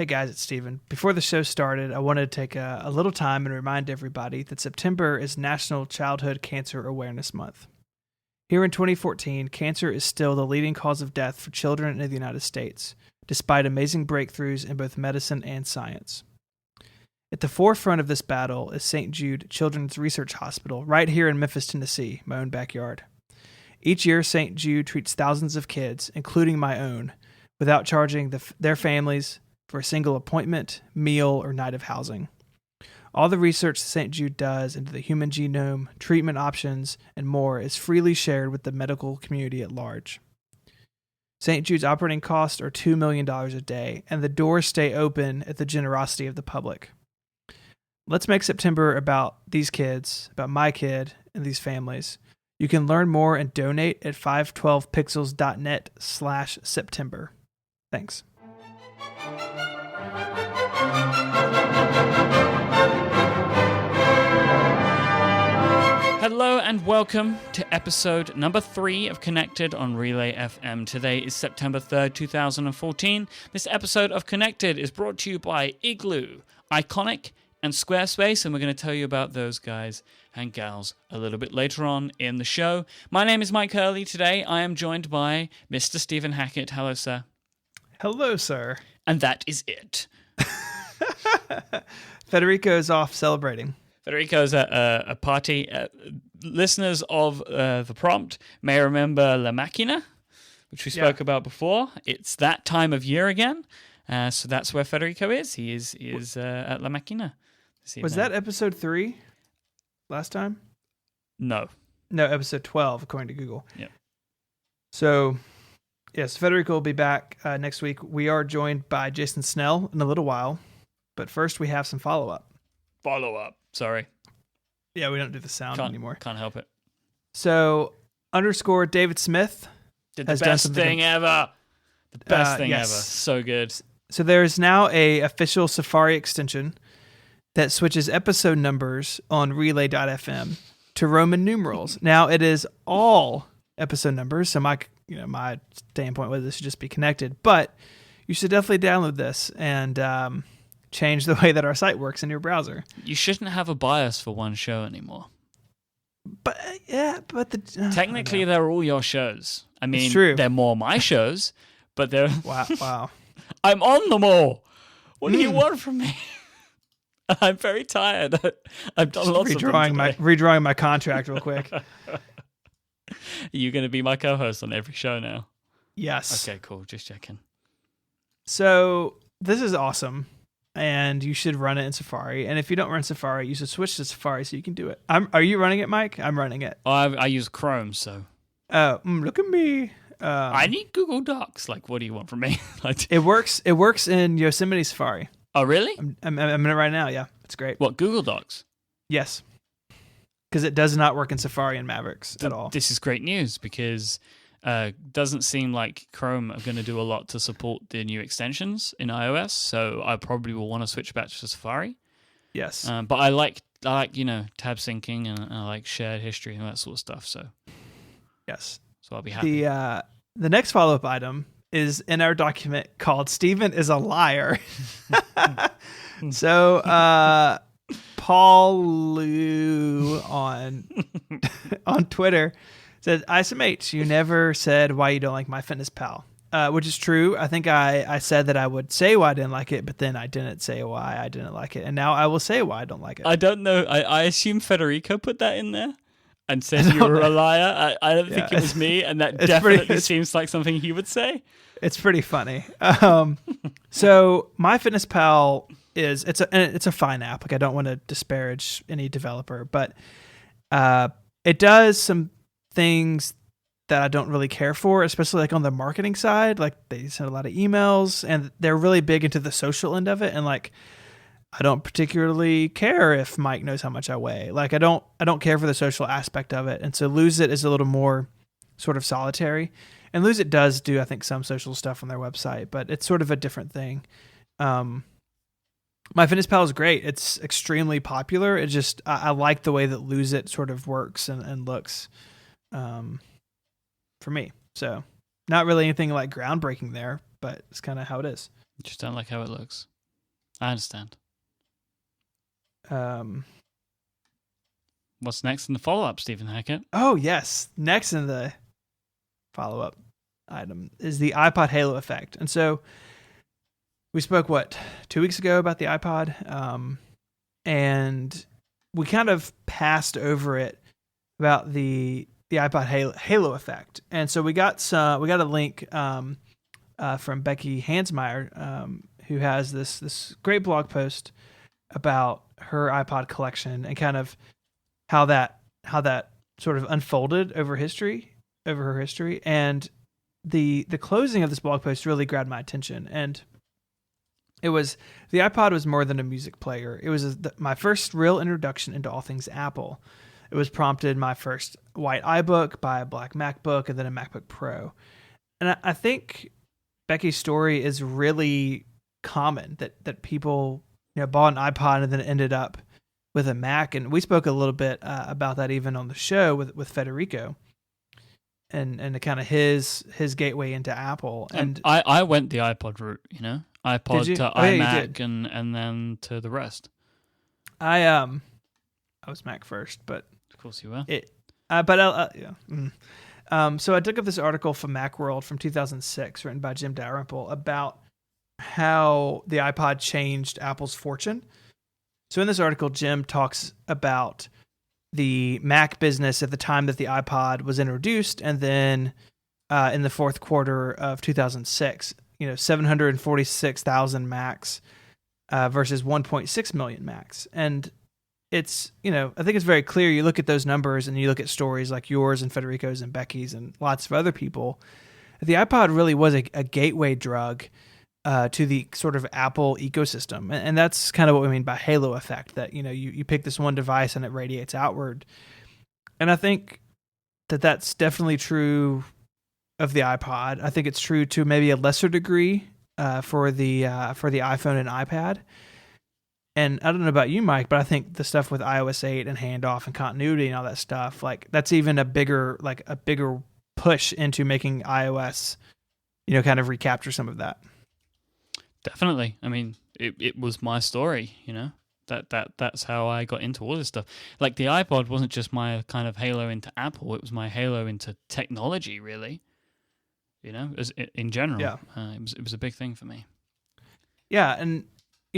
Hey guys, it's Stephen. Before the show started, I wanted to take a little time and remind everybody that September is National Childhood Cancer Awareness Month. Here in 2014, cancer is still the leading cause of death for children in the United States, despite amazing breakthroughs in both medicine and science. At the forefront of this battle is St. Jude Children's Research Hospital, right here in Memphis, Tennessee, my own backyard. Each year, St. Jude treats thousands of kids, including my own, without charging their families for a single appointment, meal, or night of housing. All the research St. Jude does into the human genome, treatment options, and more is freely shared with the medical community at large. St. Jude's operating costs are $2 million a day, and the doors stay open at the generosity of the public. Let's make September about these kids, about my kid, and these families. You can learn more and donate at 512pixels.net/September. Thanks. Hello and welcome to episode number 3 of Connected on Relay FM. Today is September 3rd, 2014. This episode of Connected is brought to you by Igloo, Iconic, and Squarespace, and we're going to tell you about those guys and gals a little bit later on in the show. My name is Myke Hurley. Today I am joined by Mr. Stephen Hackett. Hello, sir. Hello, sir. And that is it. Federico's off celebrating. Federico's at a party. Listeners of The Prompt may remember La Machina, which we spoke about before. It's that time of year again. So that's where Federico is. He is at La Machina. Was that episode 3 last time? No, episode 12, according to Google. Yeah. So, yes, Federico will be back next week. We are joined by Jason Snell in a little while. But first, we have some follow-up. Sorry. Yeah, we don't do the sound anymore. Can't help it. So, _ David Smith did the best thing ever. The best thing ever. So good. So there's now a official Safari extension that switches episode numbers on relay.fm to Roman numerals. Now it is all episode numbers. So my standpoint was this should just be connected, but you should definitely download this and change the way that our site works in your browser. You shouldn't have a bias for one show anymore. But technically they're all your shows. I mean, true. They're more my shows, but they're wow. I'm on them all. What do you want from me? I'm very tired. I've done lots of them today. Redrawing my contract real quick. Are you going to be my co-host on every show now? Yes. Okay, cool. Just checking. So this is awesome, and you should run it in Safari. And if you don't run Safari, you should switch to Safari so you can do it. Are you running it, Myke? I'm running it. Oh, I use Chrome, so. Oh, look at me. I need Google Docs. Like, what do you want from me? It works. It works in Yosemite Safari. Oh, really? I'm in it right now. Yeah, it's great. What, Google Docs? Yes, because it does not work in Safari and Mavericks at all. This is great news because doesn't seem like Chrome are going to do a lot to support the new extensions in iOS. So I probably will want to switch back to Safari. Yes, but I like tab syncing and I like shared history and that sort of stuff. So yes. So I'll be happy. The next follow-up item is in our document called Stephen is a Liar. So Paul Lou on Twitter said, ISMH, you never said why you don't like MyFitnessPal, which is true. I think I said that I would say why I didn't like it, but then I didn't say why I didn't like it. And now I will say why I don't like it. I don't know. I assume Federico put that in there. And said you were a liar. I don't think it was me, and that definitely seems like something he would say. It's pretty funny. So MyFitnessPal it's a fine app. Like I don't want to disparage any developer, but it does some things that I don't really care for, especially like on the marketing side. Like they send a lot of emails, and they're really big into the social end of it, and like. I don't particularly care if Myke knows how much I weigh. Like I don't care for the social aspect of it. And so Lose It is a little more sort of solitary. And Lose It does do, I think, some social stuff on their website, but it's sort of a different thing. MyFitnessPal is great. It's extremely popular. It just I like the way that Lose It sort of works and looks for me. So not really anything like groundbreaking there, but it's kind of how it is. Just don't like how it looks. I understand. What's next in the follow-up, Stephen Hackett? Oh, yes. Next in the follow-up item is the iPod halo effect. And so we spoke, 2 weeks ago about the iPod? And we kind of passed over it about the iPod halo effect. And so we got a link from Becky Hansmeyer, who has this great blog post about her iPod collection and kind of how that sort of unfolded over her history. And the closing of this blog post really grabbed my attention. And it was, the iPod was more than a music player. It was my first real introduction into all things Apple. It was prompted my first white iBook by a black MacBook and then a MacBook Pro. And I think Becky's story is really common, that people bought an iPod and then ended up with a Mac. And we spoke a little bit about that even on the show with Federico and kind of his gateway into Apple. And I went the iPod route, iPod to iMac and then to the rest. I was Mac first, but of course you were. So I took up this article from Macworld from 2006, written by Jim Dalrymple, about how the iPod changed Apple's fortune. So in this article, Jim talks about the Mac business at the time that the iPod was introduced, and then in the fourth quarter of 2006, 746,000 Macs versus 1.6 million Macs. And it's, I think it's very clear. You look at those numbers and you look at stories like yours and Federico's and Becky's and lots of other people. The iPod really was a gateway drug to the sort of Apple ecosystem. And that's kind of what we mean by halo effect, that, you pick this one device and it radiates outward. And I think that that's definitely true of the iPod. I think it's true to maybe a lesser degree for the iPhone and iPad. And I don't know about you, Mike, but I think the stuff with iOS 8 and handoff and continuity and all that stuff, like that's even a bigger push into making iOS, kind of recapture some of that. Definitely. I mean, it was my story, that's how I got into all this stuff. Like the iPod wasn't just my kind of halo into Apple. It was my halo into technology, really, in general. Yeah. It was a big thing for me. Yeah. And,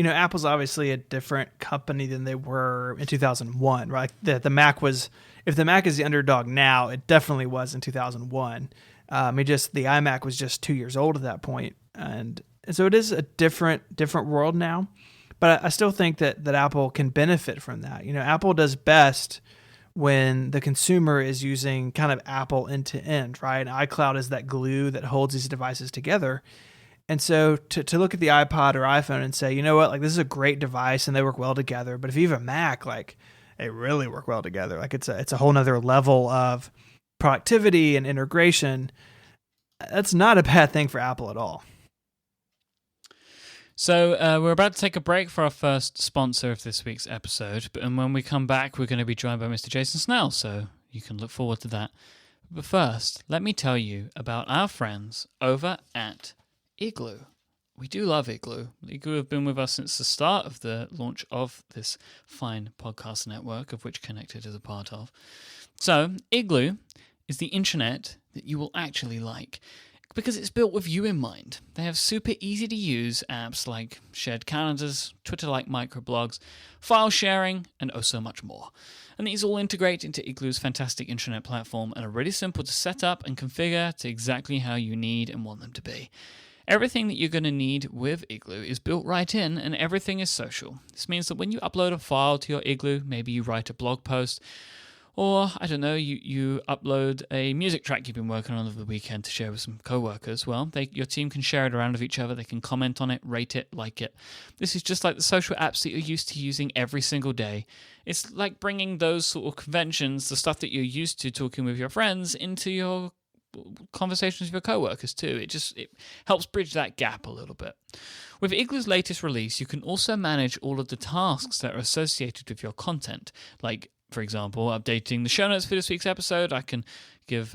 Apple's obviously a different company than they were in 2001, right? The Mac was, if the Mac is the underdog now, it definitely was in 2001. The iMac was just 2 years old at that point. And so it is a different world now, but I still think that Apple can benefit from that. Apple does best when the consumer is using kind of Apple end to end, right? And iCloud is that glue that holds these devices together. And so to look at the iPod or iPhone and say, like this is a great device and they work well together, but if you have a Mac, like they really work well together. Like it's a whole nother level of productivity and integration. That's not a bad thing for Apple at all. So we're about to take a break for our first sponsor of this week's episode, and when we come back, we're going to be joined by Mr. Jason Snell, so you can look forward to that. But first, let me tell you about our friends over at Igloo. We do love Igloo. Igloo have been with us since the start of the launch of this fine podcast network, of which Connected is a part of. So, Igloo is the internet that you will actually like, because it's built with you in mind. They have super easy to use apps like shared calendars, Twitter-like microblogs, file sharing, and oh so much more. And these all integrate into Igloo's fantastic intranet platform and are really simple to set up and configure to exactly how you need and want them to be. Everything that you're going to need with Igloo is built right in, and everything is social. This means that when you upload a file to your Igloo, maybe you write a blog post, or, I don't know, you upload a music track you've been working on over the weekend to share with some coworkers. Well, your team can share it around with each other. They can comment on it, rate it, like it. This is just like the social apps that you're used to using every single day. It's like bringing those sort of conventions, the stuff that you're used to talking with your friends, into your conversations with your coworkers too. It helps bridge that gap a little bit. With Igloo's latest release, you can also manage all of the tasks that are associated with your content, like, for example, updating the show notes for this week's episode. I can give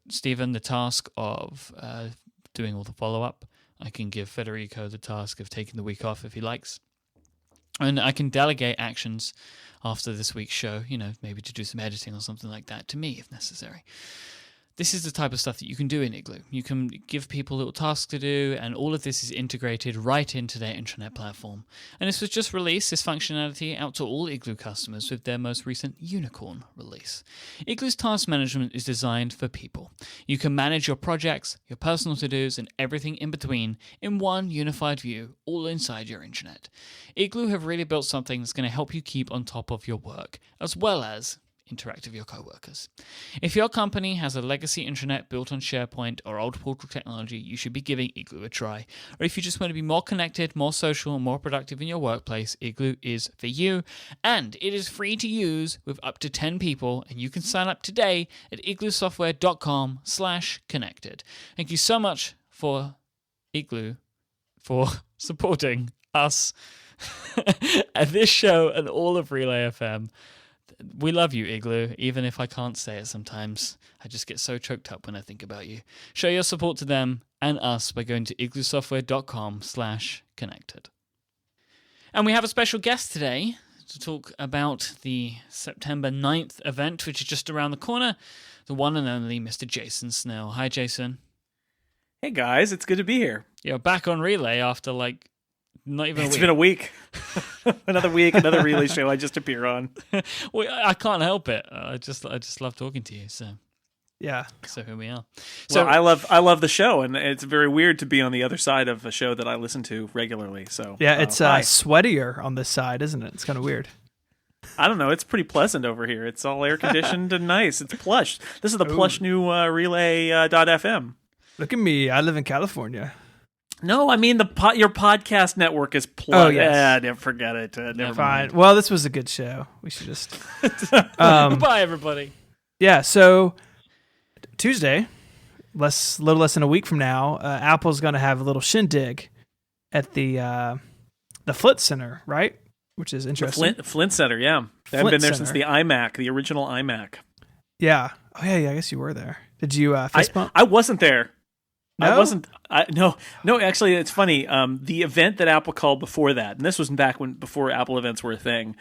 Stephen the task of doing all the follow-up I can give Federico the task of taking the week off if he likes. And I can delegate actions after this week's show, maybe to do some editing or something like that to me if necessary. This is the type of stuff that you can do in Igloo. You can give people little tasks to do, and all of this is integrated right into their intranet platform. And this was just released, this functionality, out to all Igloo customers with their most recent Unicorn release. Igloo's task management is designed for people. You can manage your projects, your personal to-dos, and everything in between in one unified view, all inside your intranet. Igloo have really built something that's going to help you keep on top of your work, as well as interact with your coworkers. If your company has a legacy intranet built on SharePoint or old portal technology, you should be giving Igloo a try. Or if you just want to be more connected, more social, and more productive in your workplace, Igloo is for you. And it is free to use with up to 10 people, and you can sign up today at igloosoftware.com/connected. Thank you so much for Igloo for supporting us at this show and all of Relay FM. We love you, Igloo, even if I can't say it sometimes. I just get so choked up when I think about you. Show your support to them and us by going to igloosoftware.com/connected. And we have a special guest today to talk about the September 9th event, which is just around the corner, the one and only Mr. Jason Snell. Hi, Jason. Hey, guys. It's good to be here. You're back on Relay after, not even a week. It's been a week. Another week, another Relay show I just appear on. Well, I can't help it. I just love talking to you. So yeah. So here we are. So well, I love the show, and it's very weird to be on the other side of a show that I listen to regularly. So yeah, it's sweatier on this side, isn't it? It's kind of weird. I don't know. It's pretty pleasant over here. It's all air conditioned and nice. It's plush. This is the plush new Relay.fm. Look at me. I live in California. No, I mean your podcast network is plush. Oh, yes. Never forget it. Never Fine. mind. Well, this was a good show. We should just goodbye, everybody. Yeah. So Tuesday, little less than a week from now, Apple's going to have a little shindig at the Flint Center, right? Which is interesting. The Flint Center, yeah. They haven't been there since the iMac, the original iMac. Yeah. Oh yeah. I guess you were there. Did you fist bump? I wasn't there. No? I wasn't. No. Actually, it's funny. The event that Apple called before that, and this was back before Apple events were a thing.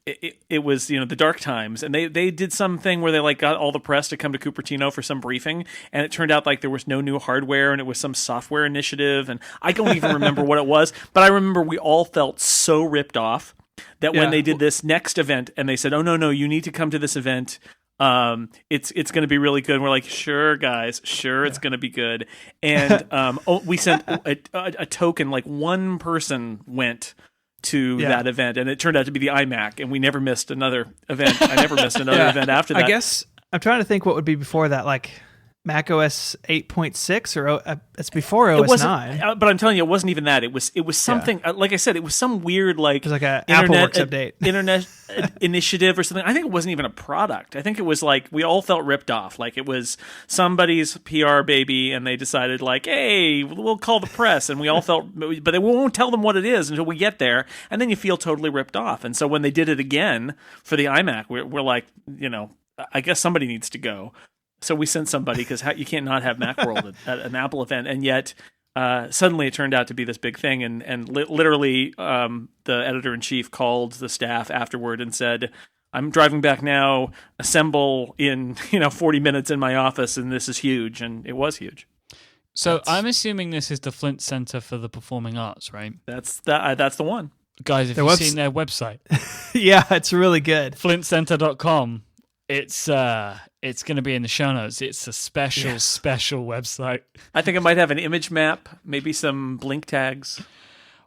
It was the dark times, and they did something where they got all the press to come to Cupertino for some briefing, and it turned out there was no new hardware, and it was some software initiative, and I don't even remember what it was, but I remember we all felt so ripped off that when they did this next event, and they said, "Oh no, you need to come to this event." It's going to be really good. And we're like, sure, guys, sure, it's going to be good. And we sent a token. One person went to that event, and it turned out to be the iMac. And we never missed another event. I never missed another event after that. I guess I'm trying to think what would be before that, Mac OS 8.6 or it's before OS 9. But I'm telling you, it wasn't even that. It was something. Like I said, it was some weird it was an AppleWorks update, internet initiative or something. I think it wasn't even a product. I think it was we all felt ripped off. It was somebody's PR baby, and they decided hey, we'll call the press, and we all felt, but they won't tell them what it is until we get there, and then you feel totally ripped off. And so when they did it again for the iMac, we're like, I guess somebody needs to go. So we sent somebody because you can't not have Macworld at an Apple event, and yet suddenly it turned out to be this big thing. And literally, the editor-in-chief called the staff afterward and said, "I'm driving back now. Assemble in 40 minutes in my office, and this is huge." And it was huge. So I'm assuming this is the Flint Center for the Performing Arts, right? That's the one. Guys, if you've seen their website, yeah, it's really good. flintcenter.com. It's going to be in the show notes. It's a special website. I think it might have an image map, maybe some blink tags.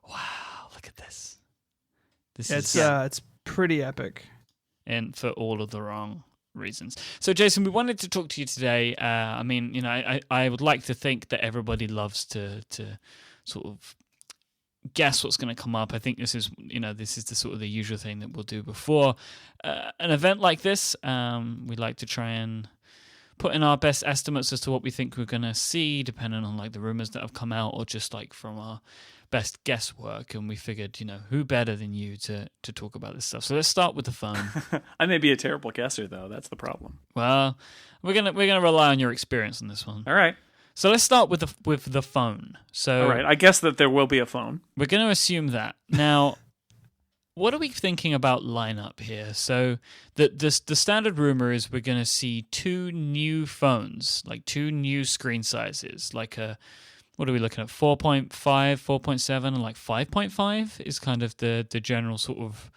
Wow, look at this. It's pretty epic. And for all of the wrong reasons. So, Jason, we wanted to talk to you today. I would like to think that everybody loves to sort of guess what's going to come up. I think this is the sort of the usual thing that we'll do before an event like this. We like to try and put in our best estimates as to what we think we're going to see, depending on the rumors that have come out, or just from our best guesswork. And we figured, who better than you to talk about this stuff? So let's start with the phone. I may be a terrible guesser, though. That's the problem. Well, we're gonna rely on your experience on this one. All right. So let's start with the phone. So All right, I guess that there will be a phone. we're going to assume that. Now, what are we thinking about lineup here? So the standard rumor is we're going to see 2 new phones, like 2 new screen sizes, like what are we looking at? 4.5, 4.7, and like 5.5 is kind of the general sort of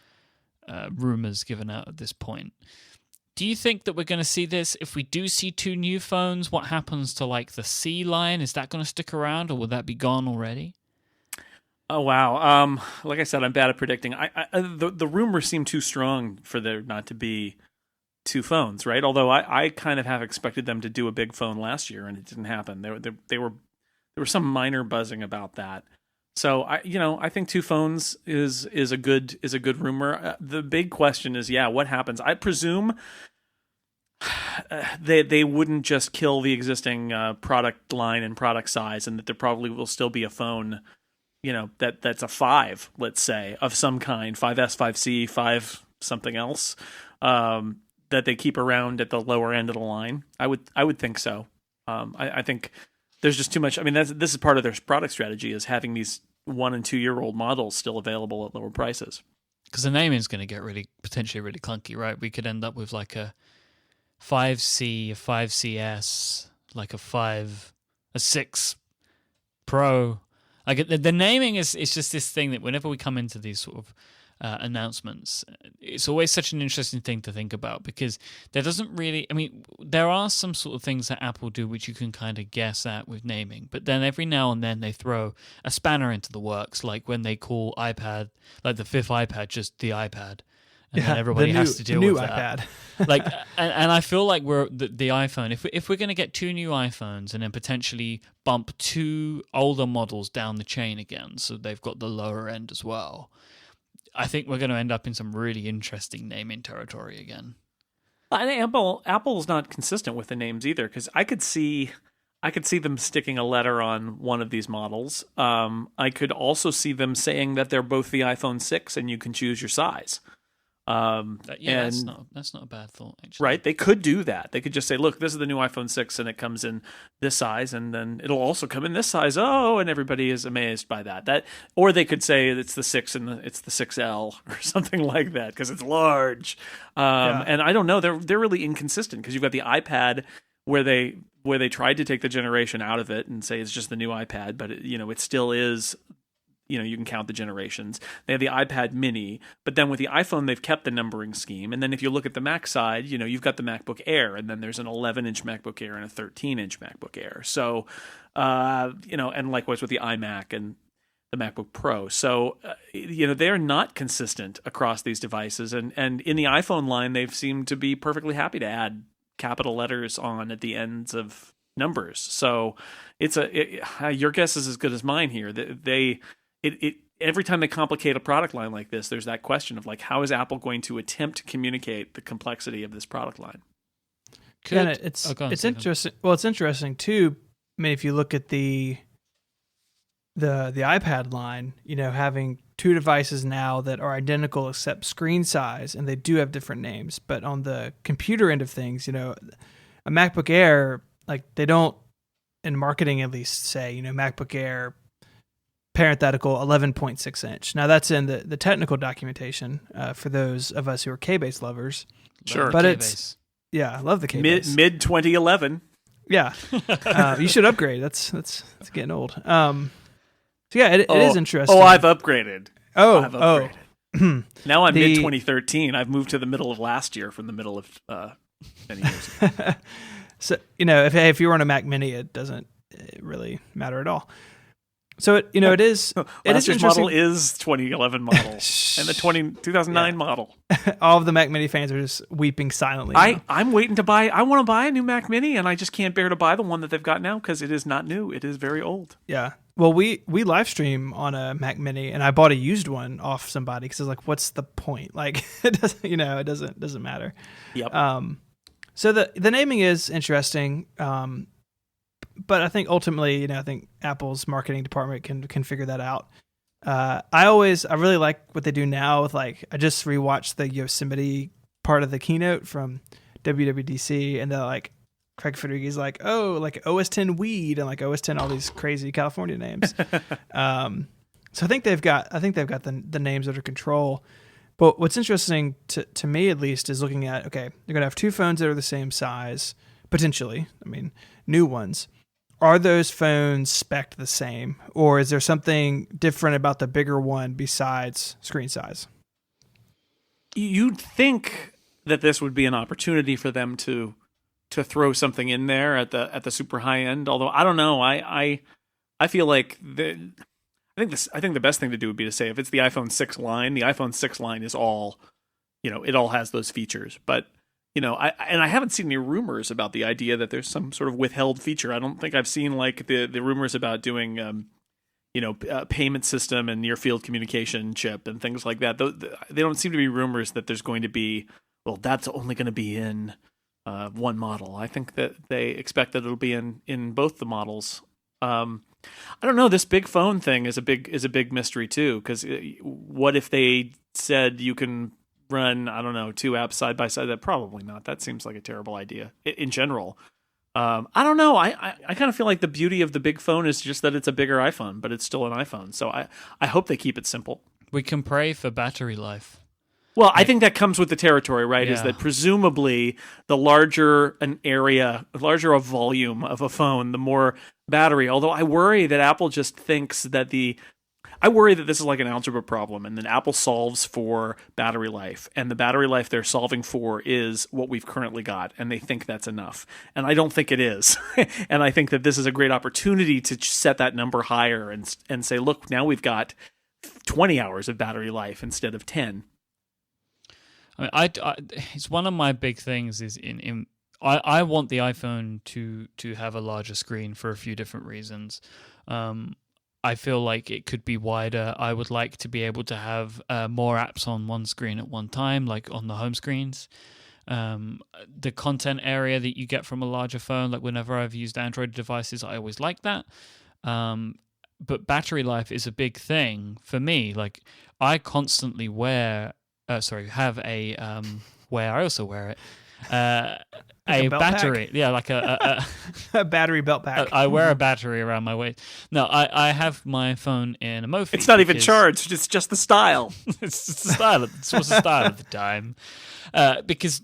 rumors given out at this point. Do you think that we're going to see this? If we do see 2 new phones, what happens to like the C line? Is that going to stick around, or will that be gone already? Oh wow! Like I said, I'm bad at predicting. The rumors seem too strong for there not to be 2 phones, right? Although I kind of have expected them to do a big phone last year, and it didn't happen. There were some minor buzzing about that. So I think 2 phones is a good rumor. The big question is, what happens? I presume they wouldn't just kill the existing product line and product size, and that there probably will still be a phone, that's a 5, let's say, of some kind, 5S, 5C, 5 something else, that they keep around at the lower end of the line. I would think so. I think there's just too much. I mean, this is part of their product strategy, is having these 1 and 2 year old models still available at lower prices. Because the naming is going to get potentially really clunky, right? We could end up with like a 5C, a 5CS, like a 6 Pro. Like the naming is just this thing that whenever we come into these sort of announcements, it's always such an interesting thing to think about, because there doesn't really, I mean, there are some sort of things that Apple do which you can kind of guess at with naming, but then every now and then they throw a spanner into the works, like when they call iPad, like the 5th iPad, just the iPad, and then everybody has to deal with that. Like, and I feel like we're the iPhone. If we're going to get 2 new iPhones and then potentially bump 2 older models down the chain again, so they've got the lower end as well, I think we're going to end up in some really interesting naming territory again. And Apple's not consistent with the names either, because I could see them sticking a letter on one of these models. I could also see them saying that they're both the iPhone 6 and you can choose your size. That's not a bad thought, actually. Right? They could do that. They could just say, look, this is the new iPhone 6 and it comes in this size, and then it'll also come in this size. Oh, and everybody is amazed by that. Or they could say it's the 6 and it's the 6L or something like that, because it's large. And I don't know, they're really inconsistent, because you've got the iPad where they tried to take the generation out of it and say it's just the new iPad, but it still is. You can count the generations. They have the iPad mini, but then with the iPhone, they've kept the numbering scheme. And then if you look at the Mac side, you've got the MacBook Air, and then there's an 11-inch MacBook Air and a 13-inch MacBook Air. So, and likewise with the iMac and the MacBook Pro. So, they're not consistent across these devices. And in the iPhone line, they've seemed to be perfectly happy to add capital letters on at the ends of numbers. So your guess is as good as mine here. Every time they complicate a product line like this, there's that question of like, how is Apple going to attempt to communicate the complexity of this product line? It's interesting. Well, it's interesting too. I mean, if you look at the iPad line, having 2 devices now that are identical except screen size, and they do have different names. But on the computer end of things, a MacBook Air, like they don't, in marketing at least, say MacBook Air parenthetical 11.6 inch. Now that's in the technical documentation for those of us who are K-base lovers. Sure, but K-base. I love the K-base. Mid 2011. Yeah, you should upgrade. That's getting old. So yeah, it is interesting. Oh, I've upgraded. I've upgraded. Now I'm mid 2013. I've moved to the middle of last year from the middle of many years ago. So if you were on a Mac Mini, it doesn't really matter at all. So it is. Last year's model is 2011 model, and the 2009 model. All of the Mac Mini fans are just weeping silently. I'm waiting to buy. I want to buy a new Mac Mini, and I just can't bear to buy the one that they've got now, because it is not new. It is very old. Yeah. Well, we live stream on a Mac Mini, and I bought a used one off somebody because I was like, "What's the point? Like, it doesn't. It doesn't matter." Yep. So the naming is interesting. But I think ultimately, I think Apple's marketing department can figure that out. I really like what they do now with, like, I just rewatched the Yosemite part of the keynote from WWDC, and they're like, Craig Federighi's like, oh, like OS 10 weed and like OS 10 all these crazy California names. So I think they've got the names under control. But what's interesting to me at least is looking at, okay, they're gonna have two phones that are the same size potentially. I mean, new ones. Are those phones spec'd the same, or is there something different about the bigger one besides screen size? You'd think that this would be an opportunity for them to throw something in there at the super high end. Although I don't know, I feel like I think the best thing to do would be to say if it's the iPhone 6 line, the iPhone 6 line is all, it all has those features. But I haven't seen any rumors about the idea that there's some sort of withheld feature. I don't think I've seen like the rumors about doing payment system and near field communication chip and things like that. They don't seem to be rumors that there's going to be, well, that's only going to be in one model. I think that they expect that it'll be in both the models. I don't know. This big phone thing is a big mystery too. Because what if they said you can run, I don't know, two apps side by side? That probably not. That seems like a terrible idea in general. I don't know. I kind of feel like the beauty of the big phone is just that it's a bigger iPhone, but it's still an iPhone. So I hope they keep it simple. We can pray for battery life. Well, I think that comes with the territory, right? Yeah. Is that presumably the larger a volume of a phone, the more battery. Although I worry that Apple just thinks that I worry that this is like an algebra problem, and then Apple solves for battery life, and the battery life they're solving for is what we've currently got, and they think that's enough. And I don't think it is. And I think that this is a great opportunity to set that number higher and say, look, now we've got 20 hours of battery life instead of 10. I mean, it's one of my big things is I want the iPhone to have a larger screen for a few different reasons. I feel like it could be wider. I would like to be able to have more apps on one screen at one time, like on the home screens. The content area that you get from a larger phone, like whenever I've used Android devices, I always like that. But battery life is a big thing for me. Like I constantly have a I also wear it. Like a belt battery, pack? yeah, like a battery belt pack. I wear a battery around my waist. No, I have my phone in a Mophie. It's not even charged. It's just the style. It's the style. It was the style at the time. Because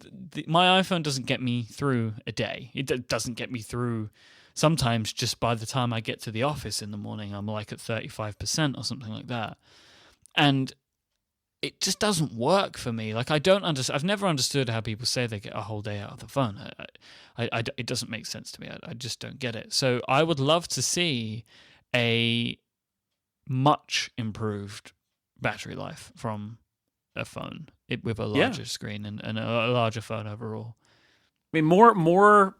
my iPhone doesn't get me through a day. It doesn't get me through. Sometimes just by the time I get to the office in the morning, I'm like at 35% or something like that. And it just doesn't work for me. Like I don't understand. I've never understood how people say they get a whole day out of the phone. It doesn't make sense to me. I just don't get it. So I would love to see a much improved battery life from a phone with a larger screen and a larger phone overall. I mean, more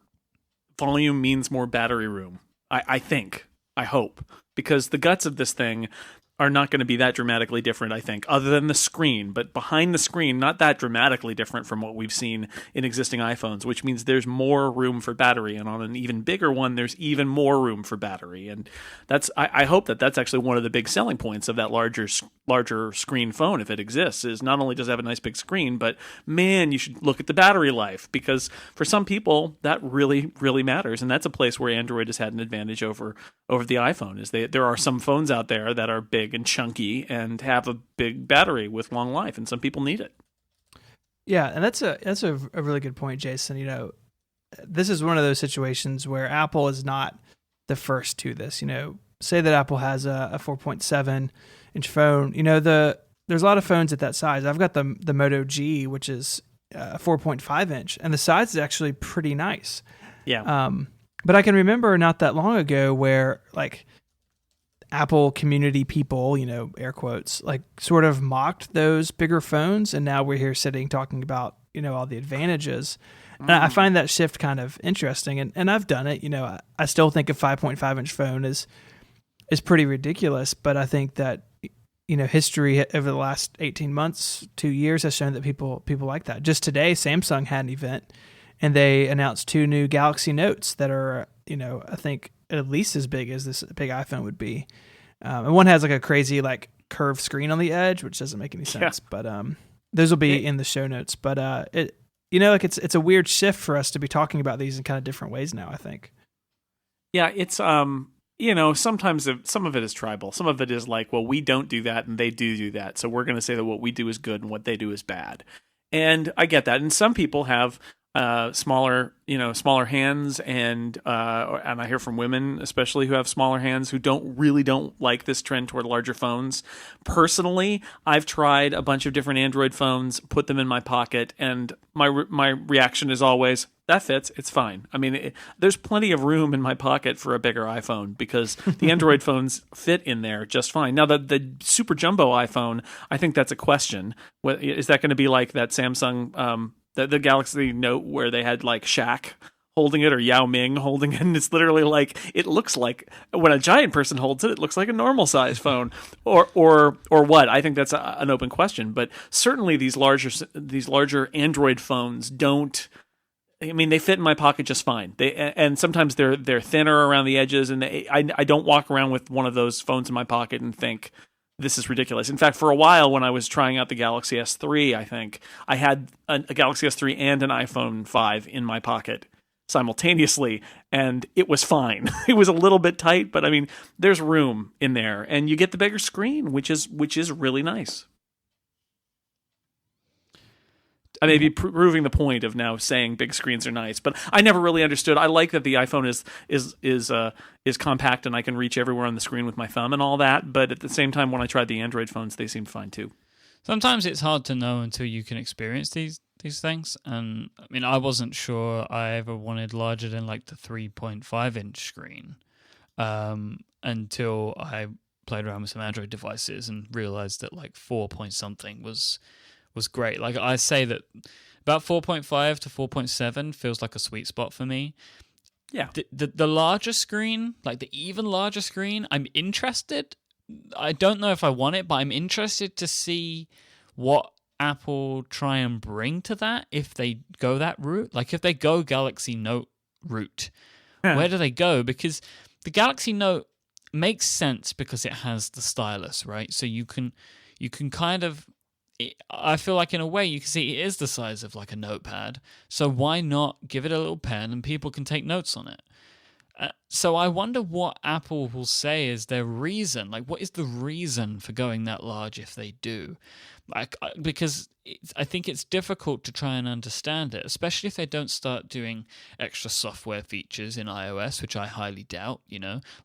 volume means more battery room. I think. I hope. Because the guts of this thing are not going to be that dramatically different, I think, other than the screen. But behind the screen, not that dramatically different from what we've seen in existing iPhones, which means there's more room for battery. And on an even bigger one, there's even more room for battery. And I hope that's actually one of the big selling points of that larger screen phone, if it exists, is not only does it have a nice big screen, but man, you should look at the battery life, because for some people that really, really matters. And that's a place where Android has had an advantage over the iPhone. Is there are some phones out there that are big and chunky and have a big battery with long life, and some people need it. Yeah, and that's a really good point, Jason. This is one of those situations where Apple is not the first to this. Say that Apple has a 4.7-inch phone. There's a lot of phones at that size. I've got the Moto G, which is a 4.5-inch, and the size is actually pretty nice. Yeah. But I can remember not that long ago where like Apple community people, air quotes, like sort of mocked those bigger phones. And now we're here sitting talking about, all the advantages. And I find that shift kind of interesting. And I've done it. I still think a 5.5-inch phone is pretty ridiculous. But I think that, history over the last 18 months, 2 years has shown that people like that. Just today, Samsung had an event and they announced 2 new Galaxy Notes that are, I think at least as big as this big iPhone would be. And one has like a crazy like curved screen on the edge, which doesn't make any sense. Yeah. But those will be in the show notes. But like it's a weird shift for us to be talking about these in kind of different ways now, I think. Yeah, it's sometimes some of it is tribal. Some of it is like, well, we don't do that and they do that. So we're going to say that what we do is good and what they do is bad. And I get that. And some people have smaller hands, and I hear from women especially who have smaller hands who don't like this trend toward larger phones. Personally, I've tried a bunch of different Android phones, put them in my pocket, and my reaction is always, that fits, it's fine. I mean, there's plenty of room in my pocket for a bigger iPhone because the Android phones fit in there just fine. Now, the super jumbo iPhone, I think that's a question. Is that going to be like that Samsung the Galaxy Note where they had like Shaq holding it or Yao Ming holding it, and it's literally like, it looks like when a giant person holds it, it looks like a normal size phone, or what? I think that's an open question, but certainly these larger Android phones don't. I mean, they fit in my pocket just fine. And sometimes they're thinner around the edges, and I don't walk around with one of those phones in my pocket and think, this is ridiculous. In fact, for a while when I was trying out the Galaxy S3, I think I had a Galaxy S3 and an iPhone 5 in my pocket simultaneously, and it was fine. It was a little bit tight, but I mean, there's room in there, and you get the bigger screen, which is really nice. I may be proving the point of now saying big screens are nice, but I never really understood. I like that the iPhone is compact and I can reach everywhere on the screen with my thumb and all that. But at the same time, when I tried the Android phones, they seemed fine too. Sometimes it's hard to know until you can experience these things. And I mean, I wasn't sure I ever wanted larger than like the 3.5 inch screen until I played around with some Android devices and realized that like 4 point something was great. Like I say that about 4.5 to 4.7 feels like a sweet spot for me. Yeah. The larger screen, like the even larger screen, I'm interested. I don't know if I want it, but I'm interested to see what Apple try and bring to that if they go that route. Like if they go Galaxy Note route, where do they go? Because the Galaxy Note makes sense because it has the stylus, right? So you can kind of, I feel like in a way you can see it is the size of like a notepad. So why not give it a little pen and people can take notes on it? So I wonder what Apple will say is their reason. Like, what is the reason for going that large if they do? Like, because I think it's difficult to try and understand it, especially if they don't start doing extra software features in iOS, which I highly doubt.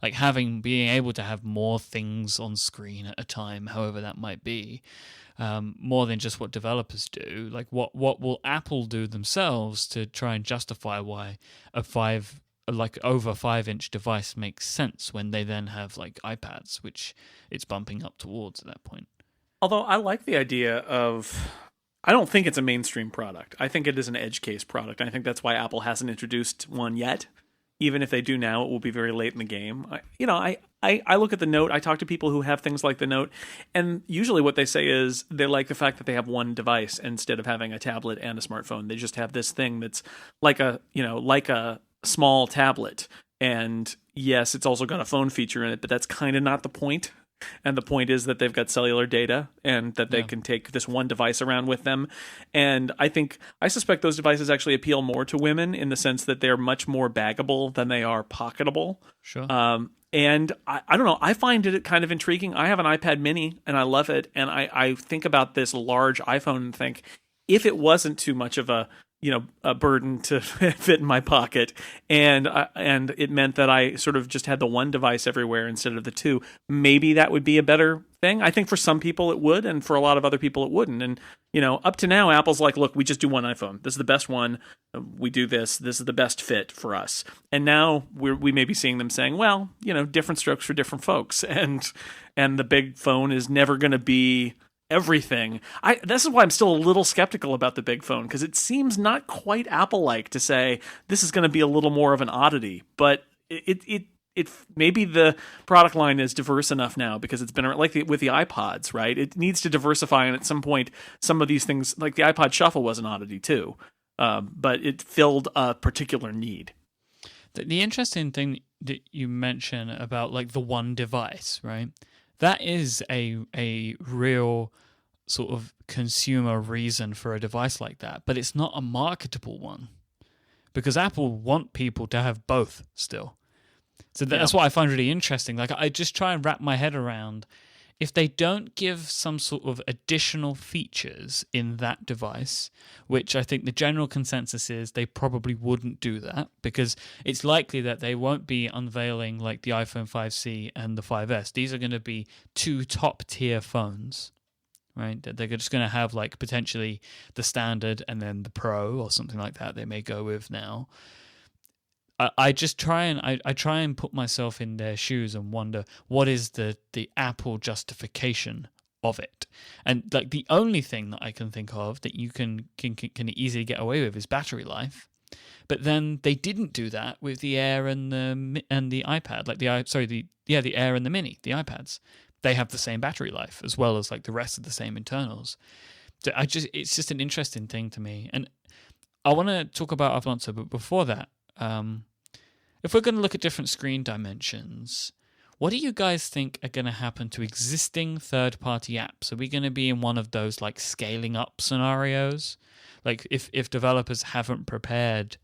Like being able to have more things on screen at a time, however that might be. More than just what developers do. Like what will Apple do themselves to try and justify why over 5-inch device makes sense when they then have like iPads, which it's bumping up towards at that point. Although I like the idea of, I don't think it's a mainstream product. I think it is an edge case product. I think that's why Apple hasn't introduced one yet. Even if they do now, it will be very late in the game. I look at the Note. I talk to people who have things like the Note, and usually what they say is they like the fact that they have one device instead of having a tablet and a smartphone. They just have this thing that's like a small tablet. And yes, it's also got a phone feature in it, but that's kind of not the point. And the point is that they've got cellular data and that they can take this one device around with them. And I suspect those devices actually appeal more to women in the sense that they're much more baggable than they are pocketable. Sure. And I don't know, I find it kind of intriguing. I have an iPad mini and I love it. And I think about this large iPhone and think, if it wasn't too much of a burden to fit in my pocket, and it meant that I sort of just had the one device everywhere instead of the two, maybe that would be a better thing. I think for some people it would, and for a lot of other people it wouldn't. And up to now, Apple's like, look, we just do one iPhone. This is the best one. We do this. This is the best fit for us. And now we may be seeing them saying, well, different strokes for different folks, and the big phone is never going to be everything. This is why I'm still a little skeptical about the big phone, because it seems not quite Apple-like to say this is going to be a little more of an oddity. But it maybe the product line is diverse enough now, because it's been like with the iPods, right? It needs to diversify, and at some point, some of these things, like the iPod Shuffle, was an oddity too, but it filled a particular need. The interesting thing that you mention about like the one device, right? That is a real sort of consumer reason for a device like that, but it's not a marketable one because Apple want people to have both still. So that's what I find really interesting. Like, I just try and wrap my head around, if they don't give some sort of additional features in that device, which I think the general consensus is they probably wouldn't do that, because it's likely that they won't be unveiling like the iPhone 5C and the 5S. These are going to be two top-tier phones, right? They're just going to have like potentially the standard and then the Pro or something like that they may go with now. I just try and put myself in their shoes and wonder what is the Apple justification of it. And like the only thing that I can think of that you can easily get away with is battery life. But then they didn't do that with the Air and the iPad, like the Air and the Mini, the iPads. They have the same battery life as well as like the rest of the same internals. So it's just an interesting thing to me. And I want to talk about Avanza, but before that, if we're going to look at different screen dimensions, what do you guys think are going to happen to existing third-party apps? Are we going to be in one of those like scaling up scenarios? Like if developers haven't prepared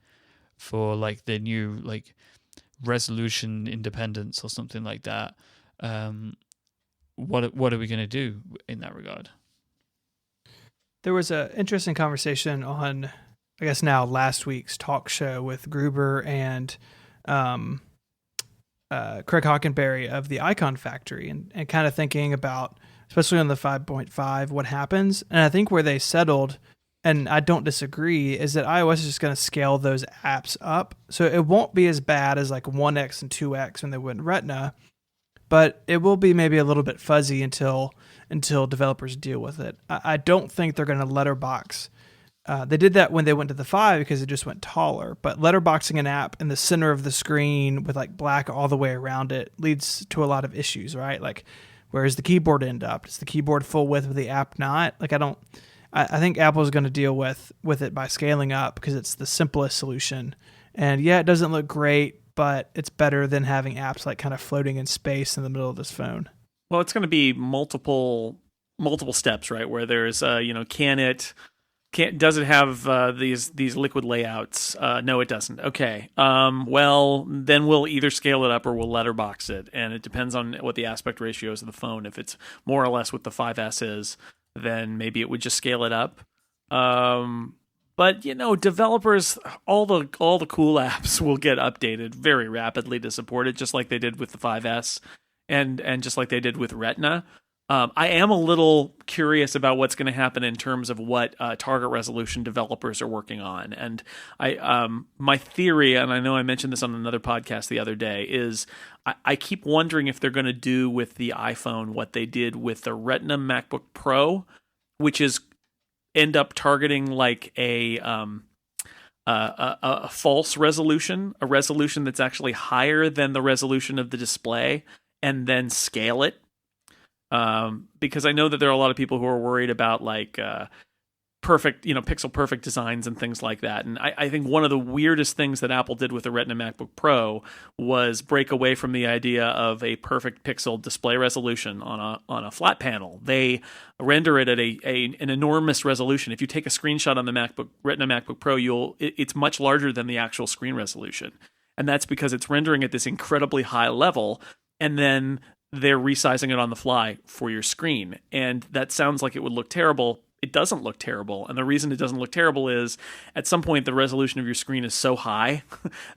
for like the new like resolution independence or something like that, what are we going to do in that regard? There was an interesting conversation on, I guess now, last week's talk show with Gruber and Craig Hockenberry of the Icon Factory, and kind of thinking about, especially on the 5.5, what happens. And I think where they settled, and I don't disagree, is that iOS is just going to scale those apps up. So it won't be as bad as like 1X and 2X when they went Retina, but it will be maybe a little bit fuzzy until developers deal with it. I don't think they're going to letterbox. They did that when they went to the 5 because it just went taller. But letterboxing an app in the center of the screen with like black all the way around it leads to a lot of issues, right? Like, where does the keyboard end up? Is the keyboard full width with the app not? Like, I think Apple's going to deal with it by scaling up because it's the simplest solution. And yeah, it doesn't look great, but it's better than having apps like kind of floating in space in the middle of this phone. Well, it's going to be multiple steps, right? Where there's, does it have these liquid layouts? No, it doesn't. Okay. Well, then we'll either scale it up or we'll letterbox it, and it depends on what the aspect ratio is of the phone. If it's more or less what the 5S is, then maybe it would just scale it up. But developers, all the cool apps will get updated very rapidly to support it, just like they did with the 5S, and just like they did with Retina. I am a little curious about what's going to happen in terms of what target resolution developers are working on. And my theory, and I know I mentioned this on another podcast the other day, is I keep wondering if they're going to do with the iPhone what they did with the Retina MacBook Pro, which is end up targeting like a false resolution, a resolution that's actually higher than the resolution of the display, and then scale it. Because I know that there are a lot of people who are worried about like perfect, pixel perfect designs and things like that. And I think one of the weirdest things that Apple did with the Retina MacBook Pro was break away from the idea of a perfect pixel display resolution on a flat panel. They render it at an enormous resolution. If you take a screenshot on the Retina MacBook Pro, it's much larger than the actual screen resolution. And that's because it's rendering at this incredibly high level, and then they're resizing it on the fly for your screen. And that sounds like it would look terrible. It doesn't look terrible. And the reason it doesn't look terrible is at some point the resolution of your screen is so high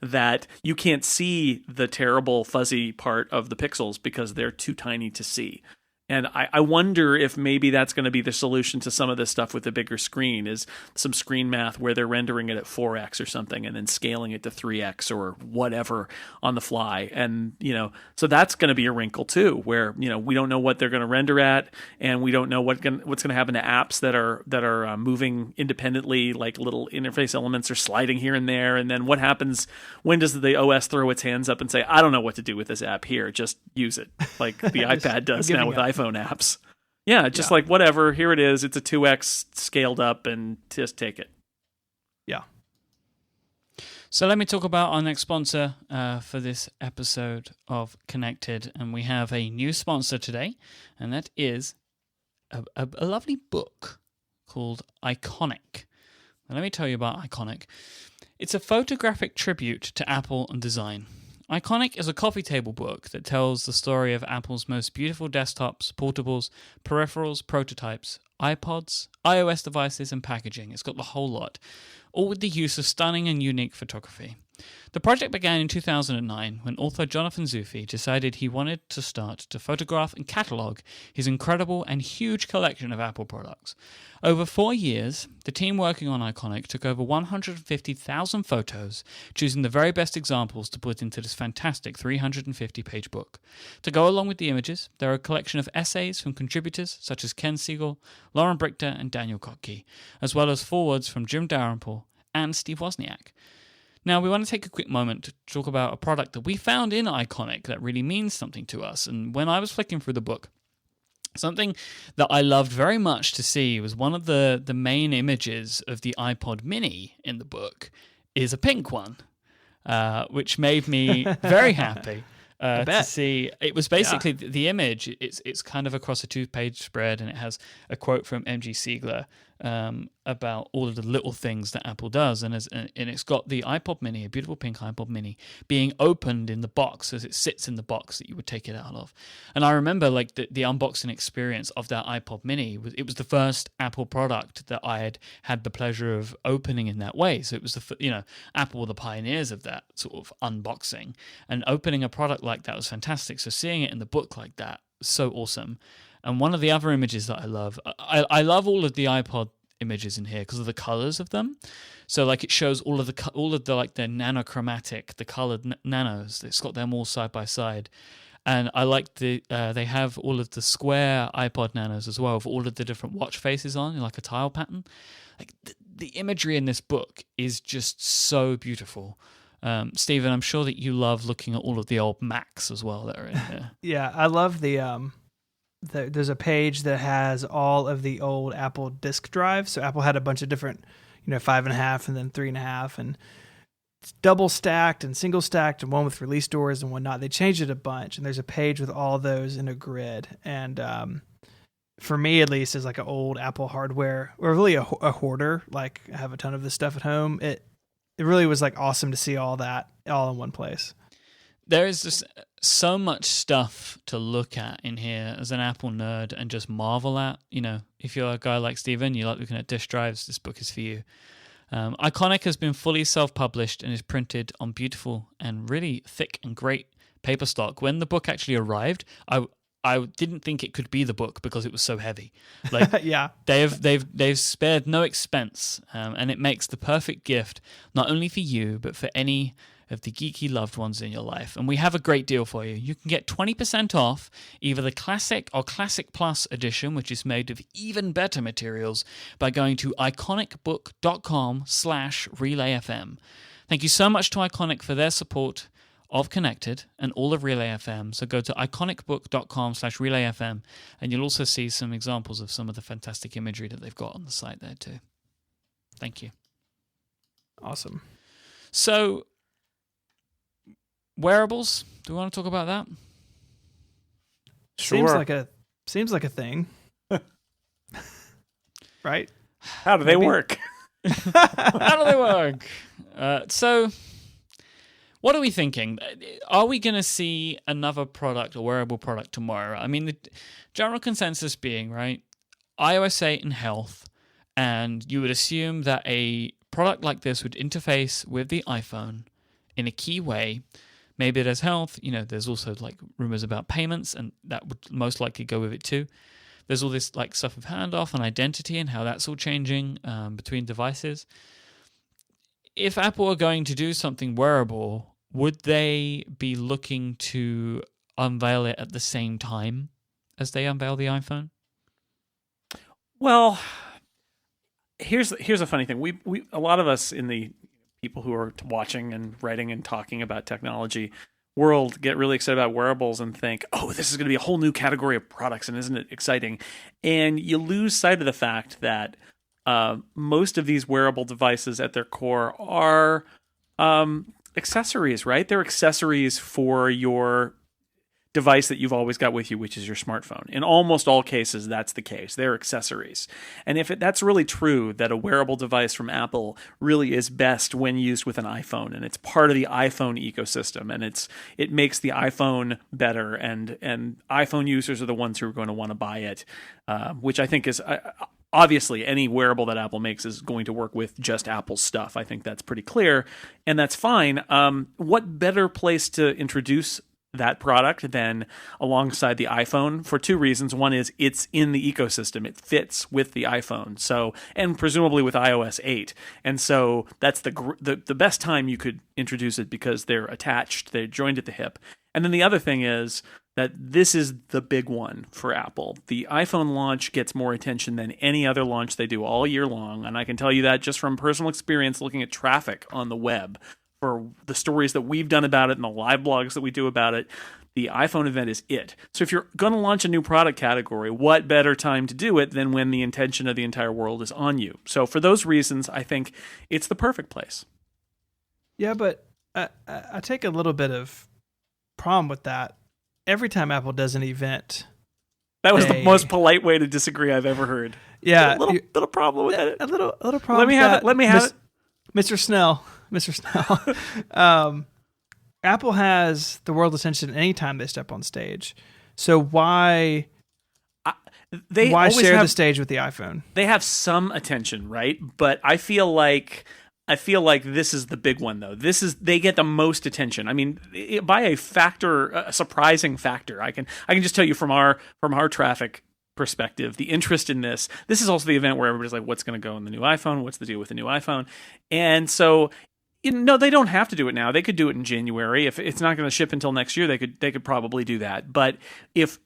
that you can't see the terrible fuzzy part of the pixels because they're too tiny to see. And I wonder if maybe that's going to be the solution to some of this stuff with the bigger screen, is some screen math where they're rendering it at 4x or something and then scaling it to 3x or whatever on the fly. And, so that's going to be a wrinkle too, where, we don't know what they're going to render at, and we don't know what's going to happen to apps that are moving independently, like little interface elements are sliding here and there. And then what happens, when does the OS throw its hands up and say, I don't know what to do with this app here, just use it, like the iPad does now with iPhone apps. Yeah, just like whatever, here it is, it's a 2x scaled up, and just take it. Yeah. So let me talk about our next sponsor for this episode of Connected, and we have a new sponsor today, and that is a lovely book called Iconic. Now, let me tell you about Iconic. It's a photographic tribute to Apple and design. Iconic is a coffee table book that tells the story of Apple's most beautiful desktops, portables, peripherals, prototypes, iPods, iOS devices, and packaging. It's got the whole lot, all with the use of stunning and unique photography. The project began in 2009 when author Jonathan Zufi decided he wanted to start to photograph and catalog his incredible and huge collection of Apple products. Over 4 years, the team working on Iconic took over 150,000 photos, choosing the very best examples to put into this fantastic 350-page book. To go along with the images, there are a collection of essays from contributors such as Ken Siegel, Lauren Brichter, and Daniel Kotke, as well as forewords from Jim Dalrymple and Steve Wozniak. Now, we want to take a quick moment to talk about a product that we found in Iconic that really means something to us. And when I was flicking through the book, something that I loved very much to see was one of the main images of the iPod mini in the book is a pink one, which made me very happy. To see. It was basically the image. It's kind of across a 2-page spread, and it has a quote from MG Siegler about all of the little things that Apple does, and it's got the iPod Mini, a beautiful pink iPod Mini, being opened in the box as it sits in the box that you would take it out of. And I remember like the unboxing experience of that iPod Mini. It was the first Apple product that I had the pleasure of opening in that way. So it was Apple were the pioneers of that sort of unboxing, and opening a product like that was fantastic. So seeing it in the book like that was so awesome. And one of the other images that I love, I love all of the iPod images in here because of the colors of them. So like it shows all of the like the nanochromatic, the colored nanos. It's got them all side by side. And I like they have all of the square iPod nanos as well, with all of the different watch faces on, like a tile pattern. Like the imagery in this book is just so beautiful. Stephen, I'm sure that you love looking at all of the old Macs as well that are in here. Yeah, I love there's a page that has all of the old Apple disk drives. So Apple had a bunch of different, 5.5 and then 3.5, and it's double stacked and single stacked, and one with release doors and whatnot. They changed it a bunch, and there's a page with all those in a grid. And for me, at least, as like an old Apple hardware, or really a hoarder, like I have a ton of this stuff at home. It really was like awesome to see all that all in one place. There is just so much stuff to look at in here as an Apple nerd and just marvel at. If you're a guy like Steven, you like looking at disk drives, this book is for you. Iconic has been fully self-published and is printed on beautiful and really thick and great paper stock. When the book actually arrived, I didn't think it could be the book because it was so heavy. Like, yeah, they've spared no expense, and it makes the perfect gift not only for you but for any of the geeky loved ones in your life. And we have a great deal for you. You can get 20% off either the Classic or Classic Plus edition, which is made of even better materials, by going to iconicbook.com/relayfm. Thank you so much to Iconic for their support of Connected and all of Relay FM. So go to iconicbook.com/relayfm, and you'll also see some examples of some of the fantastic imagery that they've got on the site there too. Thank you. Awesome. So, wearables, do we want to talk about that? Sure. Seems like a thing. Right? How do they work? How do they work? So, what are we thinking? Are we going to see another product, a wearable product tomorrow? I mean, the general consensus being, right, iOS 8 and health, and you would assume that a product like this would interface with the iPhone in a key way. Maybe it has health. There's also like rumors about payments, and that would most likely go with it too. There's all this like stuff of handoff and identity and how that's all changing between devices. If Apple are going to do something wearable, would they be looking to unveil it at the same time as they unveil the iPhone? Well, here's a funny thing. We a lot of us in the people who are watching and writing and talking about technology world get really excited about wearables and think, oh, this is going to be a whole new category of products, and isn't it exciting? And you lose sight of the fact that most of these wearable devices at their core are accessories, right? They're accessories for device that you've always got with you, which is your smartphone. In almost all cases, that's the case. They're accessories. And if that's really true, that a wearable device from Apple really is best when used with an iPhone, and it's part of the iPhone ecosystem, and it makes the iPhone better, and iPhone users are the ones who are going to want to buy it, which I think is... obviously, any wearable that Apple makes is going to work with just Apple's stuff. I think that's pretty clear, and that's fine. What better place to introduce that product than alongside the iPhone for two reasons. One is it's in the ecosystem. It fits with the iPhone. So, and presumably with iOS 8. And so that's the best time you could introduce it because they're attached, they're joined at the hip. And then the other thing is that this is the big one for Apple. The iPhone launch gets more attention than any other launch they do all year long. And I can tell you that just from personal experience looking at traffic on the web. For the stories that we've done about it and the live blogs that we do about it, the iPhone event is it. So if you're going to launch a new product category, what better time to do it than when the attention of the entire world is on you? So for those reasons, I think it's the perfect place. Yeah, but I take a little bit of problem with that. Every time Apple does an event... That was the most polite way to disagree I've ever heard. Yeah. Little problem with it. A little problem Let me have it. Let me have it. Mr. Snell. Apple has the world's attention anytime they step on stage. So why share the stage with the iPhone? They have some attention, right? But I feel like this is the big one, though. They get the most attention. I mean, by a surprising factor. I can just tell you from our traffic perspective, the interest in this is also the event where everybody's like, what's going to go in the new iPhone? What's the deal with the new iPhone? And so, no, they don't have to do it now. They could do it in January. If it's not going to ship until next year, they could probably do that. But if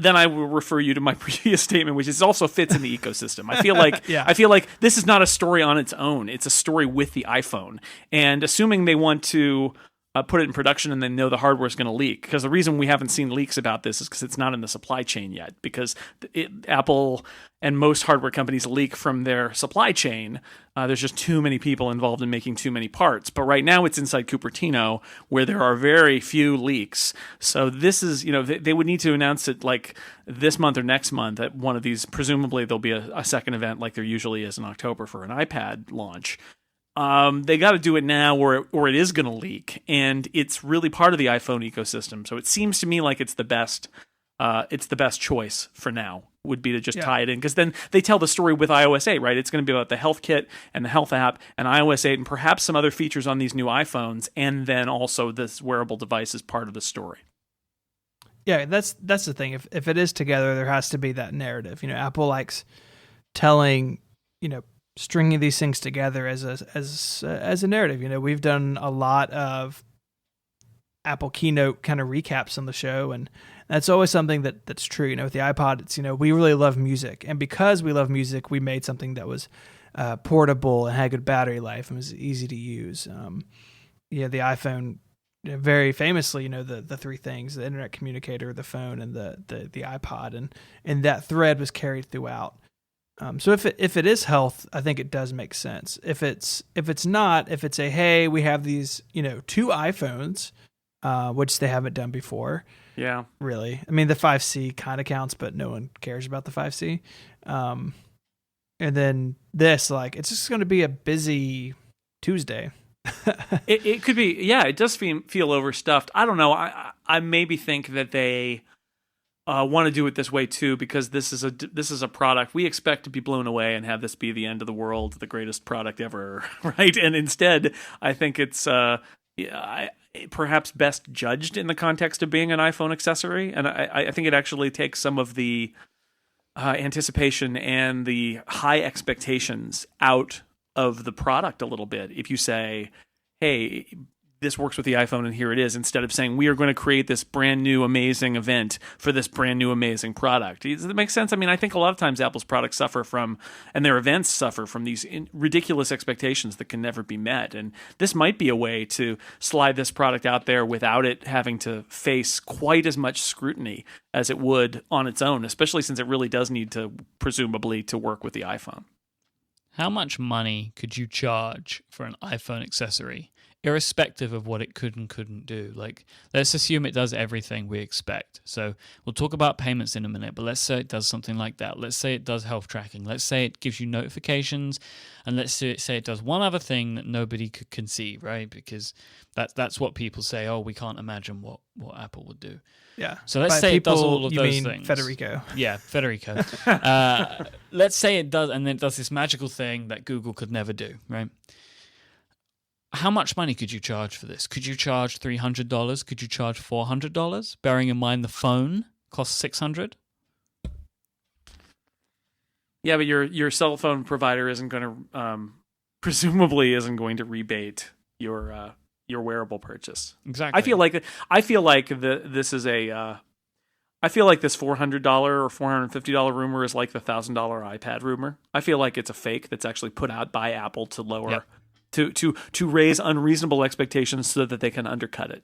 then I will refer you to my previous statement, which is also fits in the ecosystem. I feel like I feel like this is not a story on its own. It's a story with the iPhone. And assuming they want to put it in production and then know the hardware is going to leak, because the reason we haven't seen leaks about this is because it's not in the supply chain yet, because Apple and most hardware companies leak from their supply chain. There's just too many people involved in making too many parts. But right now it's inside Cupertino where there are very few leaks. So this is, they would need to announce it like this month or next month at one of these. Presumably there'll be a second event like there usually is in October for an iPad launch. They got to do it now or it is going to leak, and it's really part of the iPhone ecosystem. So it seems to me like it's the best choice for now would be to just tie it in, because then they tell the story with iOS 8, right? It's going to be about the health kit and the health app and iOS 8 and perhaps some other features on these new iPhones, and then also this wearable device is part of the story. Yeah, that's the thing. If it is together, there has to be that narrative. Apple likes telling, stringing these things together as a narrative. We've done a lot of Apple keynote kind of recaps on the show, and that's always something that's true. With the iPod, it's we really love music, and because we love music, we made something that was portable and had good battery life and was easy to use. The iPhone, very famously, the three things: the internet communicator, the phone, and the iPod, and that thread was carried throughout. So if it is health, I think it does make sense. If it's not, if it's hey, we have these two iPhones, which they haven't done before. Yeah, really. I mean, the 5C kind of counts, but no one cares about the 5C. And then this, it's just going to be a busy Tuesday. it could be. Yeah, it does feel overstuffed. I don't know. I maybe think that they want to do it this way too, because this is a product we expect to be blown away and have this be the end of the world, the greatest product ever, right? And instead, I think it's perhaps best judged in the context of being an iPhone accessory, and I think it actually takes some of the anticipation and the high expectations out of the product a little bit. If you say, hey, this works with the iPhone and here it is, instead of saying we are going to create this brand new amazing event for this brand new amazing product. Does that make sense? I mean, I think a lot of times Apple's products suffer from, and their events suffer from, these ridiculous expectations that can never be met. And this might be a way to slide this product out there without it having to face quite as much scrutiny as it would on its own, especially since it really does need to, presumably, to work with the iPhone. How much money could you charge for an iPhone accessory, irrespective of what it could and couldn't do? Like, let's assume it does everything we expect. So we'll talk about payments in a minute, but let's say it does something like that. Let's say it does health tracking. Let's say it gives you notifications, and let's say it does one other thing that nobody could conceive, right? Because that's what people say, oh, we can't imagine what Apple would do. Yeah. So let's say people, it does all of you those mean things. Federico. Yeah, Federico. Let's say it does, and then it does this magical thing that Google could never do, right? How much money could you charge for this? Could you charge $300? Could you charge $400? Bearing in mind the phone costs $600. Yeah, but your cell phone provider isn't going to, presumably, isn't going to rebate your wearable purchase. Exactly. I feel like this is a. I feel like this $400 or $450 rumor is like the $1,000 iPad rumor. I feel like it's a fake that's actually put out by Apple to lower. Yep. To raise unreasonable expectations so that they can undercut it.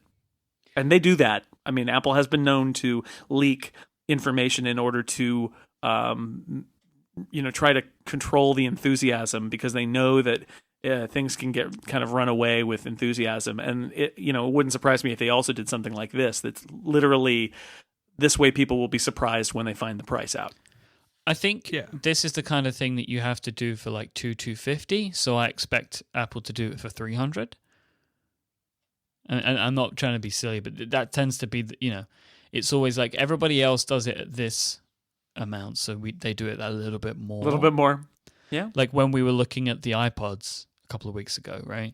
And they do that. I mean, Apple has been known to leak information in order to try to control the enthusiasm, because they know that things can get kind of run away with enthusiasm. And it wouldn't surprise me if they also did something like this. That's literally, this way people will be surprised when they find the price out. I think this is the kind of thing that you have to do for like $250. So I expect Apple to do it for $300. And I'm not trying to be silly, but that tends to be, it's always like everybody else does it at this amount, so they do it a little bit more. A little bit more, yeah. Like when we were looking at the iPods a couple of weeks ago, right?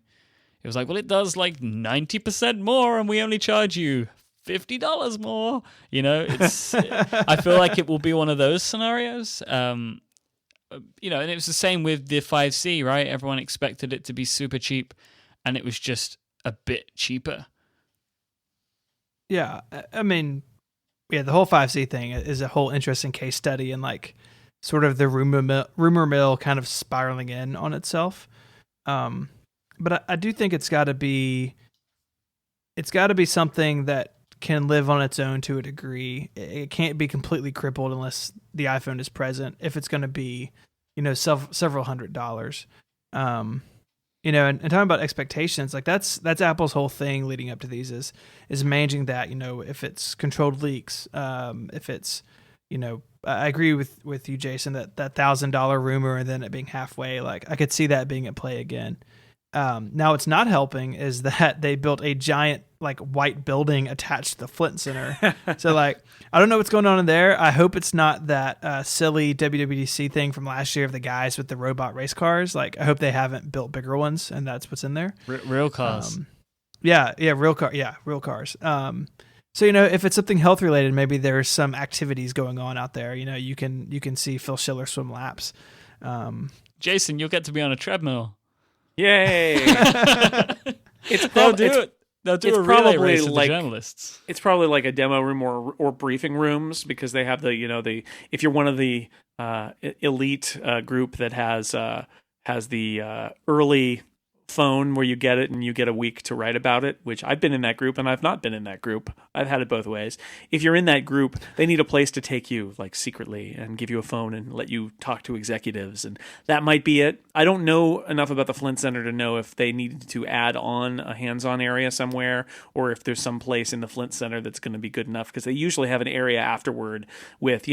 It was like, well, it does like 90% more, and we only charge you $50 more. It's. I feel like it will be one of those scenarios. And it was the same with the 5C, right? Everyone expected it to be super cheap, and it was just a bit cheaper. Yeah, I mean, the whole 5C thing is a whole interesting case study, and like sort of the rumor mill kind of spiraling in on itself. But I do think it's got to be something that can live on its own to a degree. It can't be completely crippled unless the iPhone is present, if it's going to be, several $100s. And talking about expectations, like that's Apple's whole thing leading up to these is managing that, if it's controlled leaks, if it's, I agree with you, Jason, that $1,000 rumor and then it being halfway, like I could see that being at play again. Now it's not helping is that they built a giant like white building attached to the Flint Center. So like, I don't know what's going on in there. I hope it's not that silly WWDC thing from last year of the guys with the robot race cars. Like, I hope they haven't built bigger ones and that's what's in there. Real cars. Real cars. So, if it's something health related, maybe there's some activities going on out there. You can see Phil Schiller swim laps. Jason, you'll get to be on a treadmill. Yay! They'll do a relay race with the journalists. It's probably like a demo room or briefing rooms, because they have the if you're one of the elite group that has the early phone where you get it and you get a week to write about it, which I've been in that group and I've not been in that group. I've had it both ways. If you're in that group, they need a place to take you like secretly and give you a phone and let you talk to executives, and that might be it. I don't know enough about the Flint Center to know if they needed to add on a hands-on area somewhere, or if there's some place in the Flint Center that's going to be good enough, because they usually have an area afterward with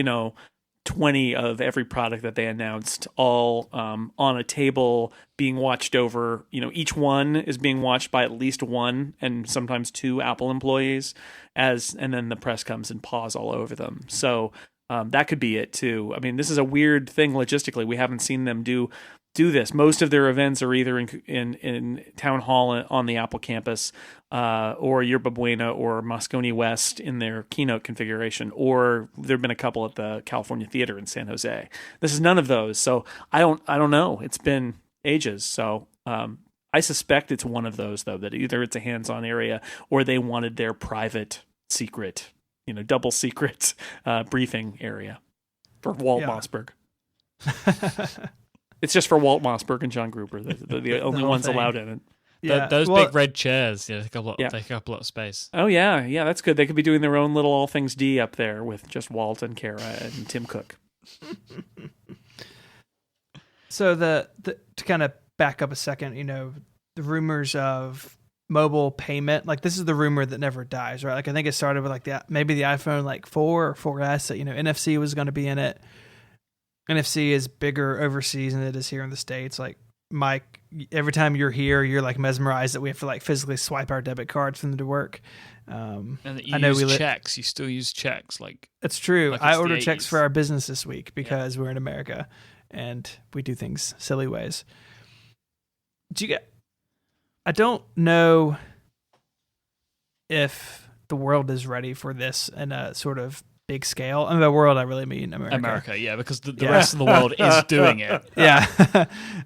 20 of every product that they announced, all on a table being watched over. Each one is being watched by at least one and sometimes two Apple employees, and then the press comes and paws all over them. So that could be it too. I mean, this is a weird thing logistically. We haven't seen them do this. Most of their events are either in town hall on the Apple campus, or Yerba Buena or Moscone West in their keynote configuration, or there've been a couple at the California Theater in San Jose. This is none of those, so I don't know. It's been ages, so I suspect it's one of those though, that either it's a hands-on area or they wanted their private, secret, double secret briefing area for Walt Mossberg. It's just for Walt Mossberg and John Gruber, the only ones allowed in it. Yeah, those big red chairs, take up a lot of space. Oh yeah, that's good. They could be doing their own little All Things D up there with just Walt and Kara and Tim Cook. So the to kind of back up a second, the rumors of mobile payment, like this is the rumor that never dies, right? Like I think it started with like maybe the iPhone like 4 or 4S that NFC was going to be in it. NFC is bigger overseas than it is here in the States. Like Mike, every time you're here, you're like mesmerized that we have to like physically swipe our debit cards for them to work. And that you use checks. You still use checks. Like it's true. Like I it's ordered the checks 80s. for our business this week because we're in America and we do things silly ways. I don't know if the world is ready for this in a sort of big scale. I mean, by world, I really mean America. America, yeah, because the rest of the world is doing it. Yeah.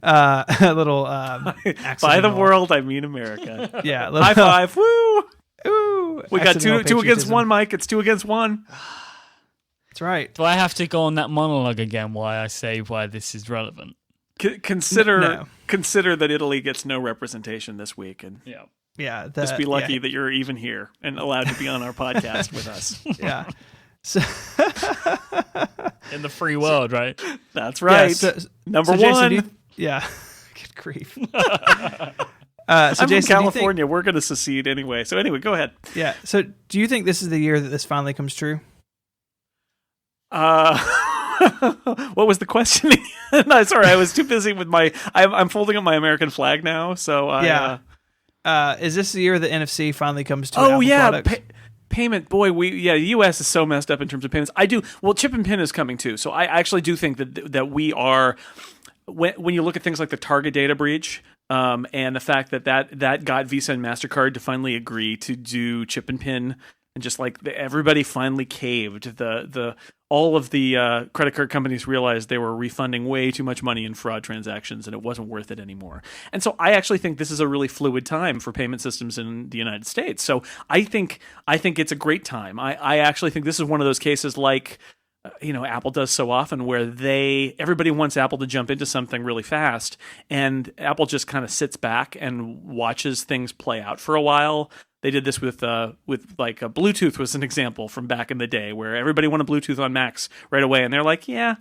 A little by the world, I mean America. Yeah. High five. Woo! Ooh, We got two against patriotism. one, Mike. It's 2 against 1. That's right. Do I have to go on that monologue again why I say why this is relevant? Consider No. consider that Italy gets no representation this week, and Yeah. just be lucky that you're even here and allowed to be on our podcast with us. Yeah. So, In the free world, right? That's right. Yeah, Number Jason, one. yeah. Good grief. I'm Jason, from do you think- California. We're going to secede anyway. So anyway, go ahead. Yeah. So do you think this is the year that this finally comes true? What was the question? No, sorry, I was too busy with I'm folding up my American flag now. So Is this the year that NFC finally comes to? Oh Apple yeah, products? payment. Boy, the U.S. is so messed up in terms of payments. Chip and pin is coming too. So I actually do think that we are. When you look at things like the Target data breach, and the fact that got Visa and MasterCard to finally agree to do chip and pin, and just like everybody finally caved. All of the credit card companies realized they were refunding way too much money in fraud transactions, and it wasn't worth it anymore. And so I actually think this is a really fluid time for payment systems in the United States. So I think it's a great time. I actually think this is one of those cases like Apple does so often where everybody wants Apple to jump into something really fast, and Apple just kind of sits back and watches things play out for a while. They did this with like Bluetooth was an example from back in the day where everybody wanted Bluetooth on Macs right away, and they're like, yeah,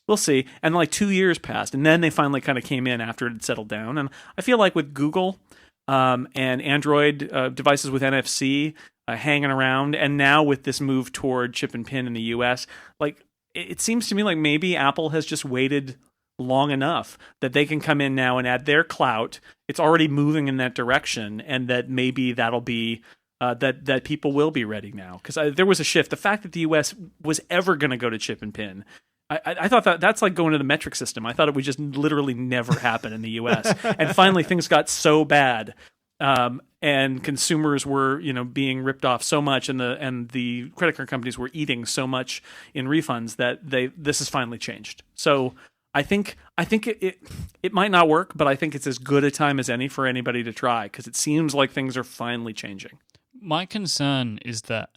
we'll see. And like 2 years passed, and then they finally kind of came in after it had settled down. And I feel like with Google and Android devices with NFC hanging around, and now with this move toward chip and pin in the US, like it seems to me like maybe Apple has just waited long enough that they can come in now and add their clout. It's already moving in that direction, and that maybe that'll be that people will be ready now, because there was a shift. The fact that the US was ever going to go to chip and pin, I thought that's like going to the metric system. I thought it would just literally never happen in the US. And finally things got so bad, and consumers were being ripped off so much, and the credit card companies were eating so much in refunds that this has finally changed. So I think it might not work, but I think it's as good a time as any for anybody to try, because it seems like things are finally changing. My concern is that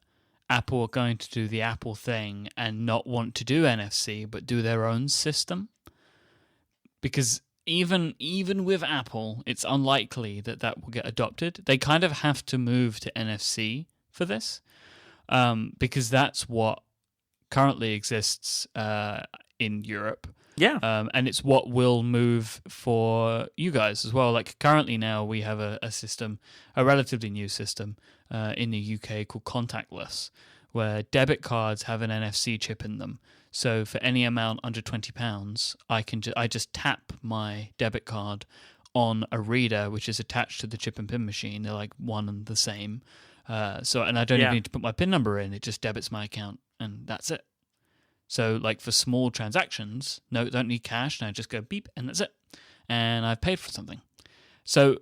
Apple are going to do the Apple thing and not want to do NFC, but do their own system. Because even with Apple, it's unlikely that will get adopted. They kind of have to move to NFC for this, because that's what currently exists in Europe. Yeah. And it's what will move for you guys as well. Like currently now we have a system, a relatively new system in the UK called contactless, where debit cards have an NFC chip in them. So for any amount under £20, I just tap my debit card on a reader which is attached to the chip and pin machine. They're like one and the same. And I don't even need to put my PIN number in. It just debits my account, and that's it. So like for small transactions, no, don't need cash. Now just go beep, and that's it. And I've paid for something. So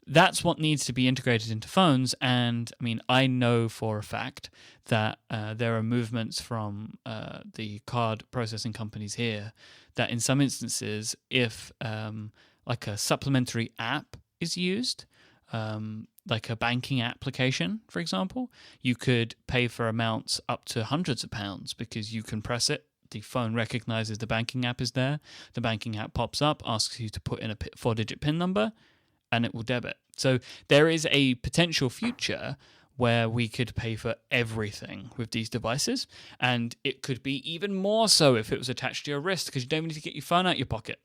that's what needs to be integrated into phones. And I mean, I know for a fact that there are movements from the card processing companies here that in some instances, if like a supplementary app is used, like a banking application, for example, you could pay for amounts up to hundreds of pounds because you can press it. The phone recognizes the banking app is there. The banking app pops up, asks you to put in a 4-digit PIN number, and it will debit. So there is a potential future where we could pay for everything with these devices, and it could be even more so if it was attached to your wrist, because you don't need to get your phone out your pocket.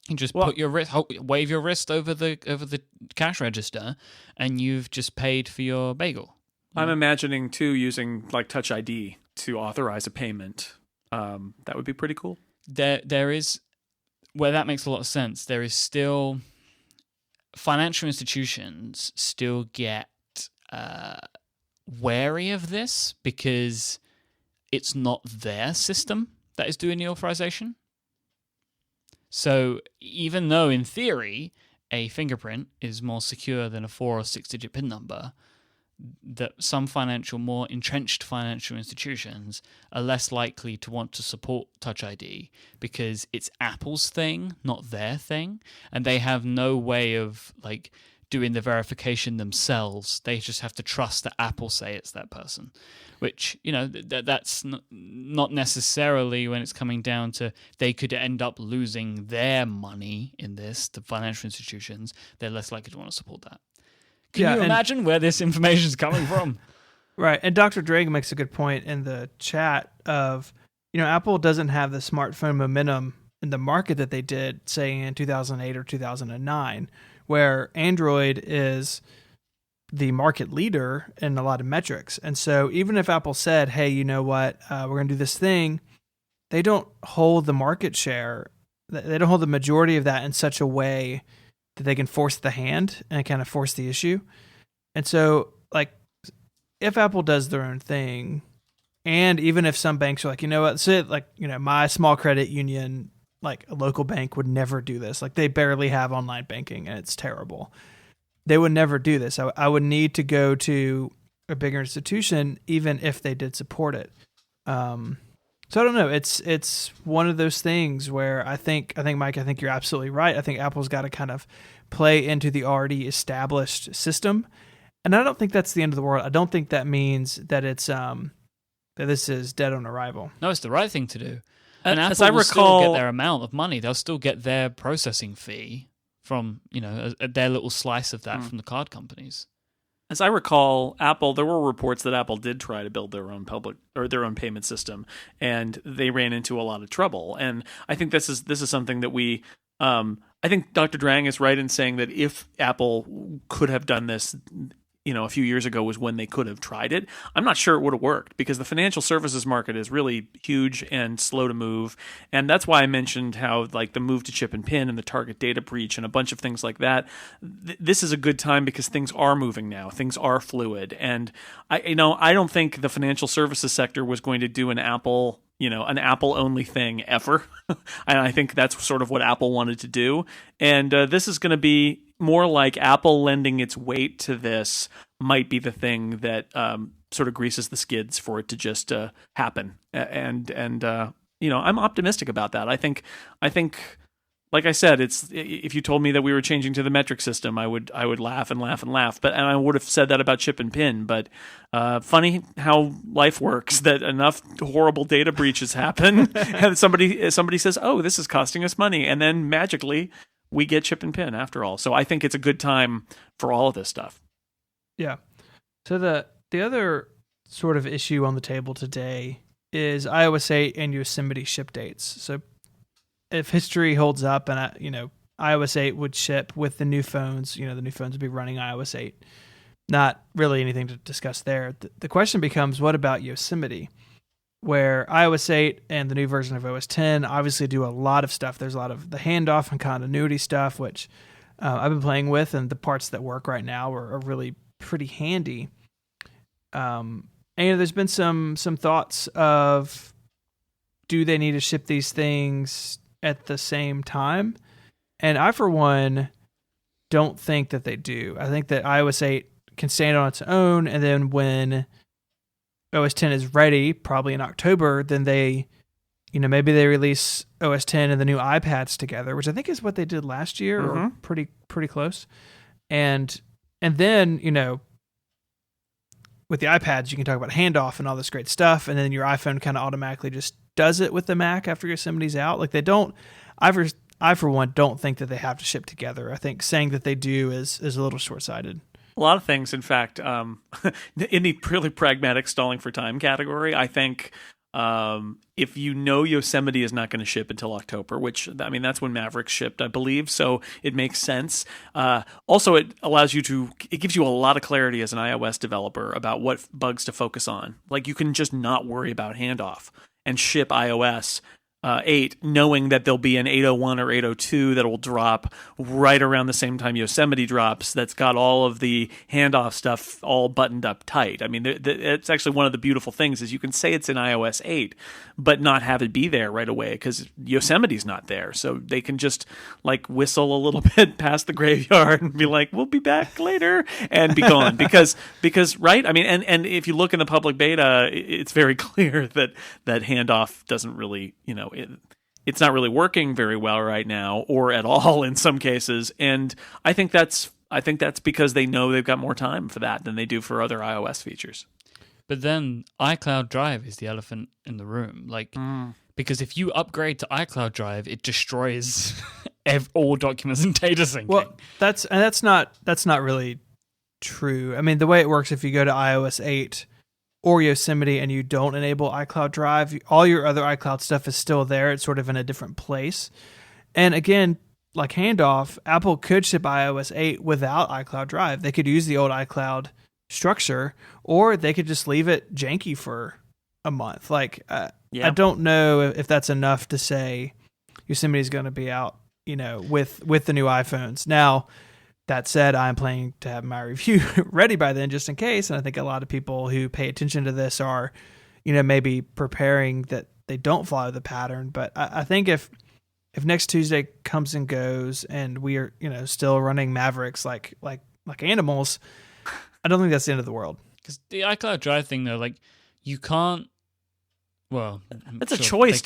You just put your wrist, wave your wrist over the cash register, and you've just paid for your bagel. I'm imagining too using like Touch ID to authorize a payment. That would be pretty cool. There is where that makes a lot of sense. There is still financial institutions still get wary of this because it's not their system that is doing the authorization. So even though in theory a fingerprint is more secure than a 4 or 6 digit PIN number, that some more entrenched financial institutions are less likely to want to support Touch ID because it's Apple's thing, not their thing, and they have no way of like doing the verification themselves. They just have to trust that Apple say it's that person, which, you know, that's not necessarily when it's coming down to they could end up losing their money in this to financial institutions. They're less likely to want to support that. Can you imagine where this information is coming from? Right. And Dr. Drake makes a good point in the chat of, you know, Apple doesn't have the smartphone momentum in the market that they did, say, in 2008 or 2009, where Android is the market leader in a lot of metrics. And so even if Apple said, hey, you know what, we're going to do this thing, they don't hold the market share. They don't hold the majority of that in such a way that they can force the hand and kind of force the issue. And so, like, if Apple does their own thing, and even if some banks are like, you know what, so like, you know, my small credit union, like a local bank would never do this. Like, they barely have online banking and it's terrible. They would never do this. I would need to go to a bigger institution, even if they did support it. So I don't know. It's one of those things where I think Mike, I think you're absolutely right. I think Apple's got to kind of play into the already established system, and I don't think that's the end of the world. I don't think that means that it's that this is dead on arrival. No, it's the right thing to do. And As Apple I will recall, still get their amount of money. They'll still get their processing fee from, you know, their little slice of that from the card companies. As I recall, Apple, there were reports that Apple did try to build their own their own payment system, and they ran into a lot of trouble. And I think this is something that we, I think Dr. Drang is right in saying that if Apple could have done this, you know, a few years ago was when they could have tried it. I'm not sure it would have worked because the financial services market is really huge and slow to move. And that's why I mentioned how, like, the move to chip and pin and the target data breach and a bunch of things like that. This is a good time because things are moving now. Things are fluid. And I don't think the financial services sector was going to do an Apple only thing ever. And I think that's sort of what Apple wanted to do. And this is going to be more like Apple lending its weight to this might be the thing that sort of greases the skids for it to just happen. And I'm optimistic about that. I think, like I said, it's, if you told me that we were changing to the metric system, I would laugh and laugh and laugh. And I would have said that about chip and pin. But funny how life works, that enough horrible data breaches happen, and somebody says, "Oh, this is costing us money," and then magically we get chip and pin after all. So I think it's a good time for all of this stuff. Yeah. So the other sort of issue on the table today is iOS 8 and Yosemite ship dates. So if history holds up and iOS 8 would ship with the new phones, the new phones would be running iOS 8. Not really anything to discuss there. The question becomes, what about Yosemite? Where iOS 8 and the new version of OS 10 obviously do a lot of stuff. There's a lot of the handoff and continuity stuff, which I've been playing with, and the parts that work right now are really pretty handy. And there's been some thoughts of, do they need to ship these things at the same time? And I, for one, don't think that they do. I think that iOS 8 can stand on its own, and then when OS 10 is ready, probably in October, then they, maybe they release OS 10 and the new iPads together, which I think is what they did last year, or pretty close. And then, with the iPads, you can talk about handoff and all this great stuff, and then your iPhone kind of automatically just does it with the Mac after Yosemite's out. Like, they don't, I for one don't think that they have to ship together. I think saying that they do is a little short-sighted. A lot of things, in fact, in the really pragmatic stalling for time category, I think If you know Yosemite is not going to ship until October, which, I mean, that's when Mavericks shipped, I believe, so it makes sense. Also, it gives you a lot of clarity as an iOS developer about what bugs to focus on. Like, you can just not worry about handoff and ship iOS 8, knowing that there'll be an 801 or 802 that will drop right around the same time Yosemite drops, that's got all of the handoff stuff all buttoned up tight. I mean, it's actually one of the beautiful things is you can say it's in iOS 8, but not have it be there right away because Yosemite's not there. So they can just like whistle a little bit past the graveyard and be like, we'll be back later, and be gone. because right? I mean, and if you look in the public beta, it's very clear that handoff doesn't really, it's not really working very well right now, or at all in some cases. And I think that's because they know they've got more time for that than they do for other iOS features. But then iCloud Drive is the elephant in the room. Because if you upgrade to iCloud Drive, it destroys all documents and data syncing. Well, that's not really true. I mean, the way it works, if you go to iOS 8 or Yosemite and you don't enable iCloud Drive, all your other iCloud stuff is still there. It's sort of in a different place. And again, like handoff, Apple could ship iOS 8 without iCloud Drive. They could use the old iCloud structure, or they could just leave it janky for a month. I don't know if that's enough to say Yosemite is going to be out, with the new iPhones. Now, that said, I'm planning to have my review ready by then, just in case. And I think a lot of people who pay attention to this are, maybe preparing that they don't follow the pattern. But I think if next Tuesday comes and goes, and we are, still running Mavericks like animals, I don't think that's the end of the world. Because the iCloud Drive thing, though, you can't. Well, it's a choice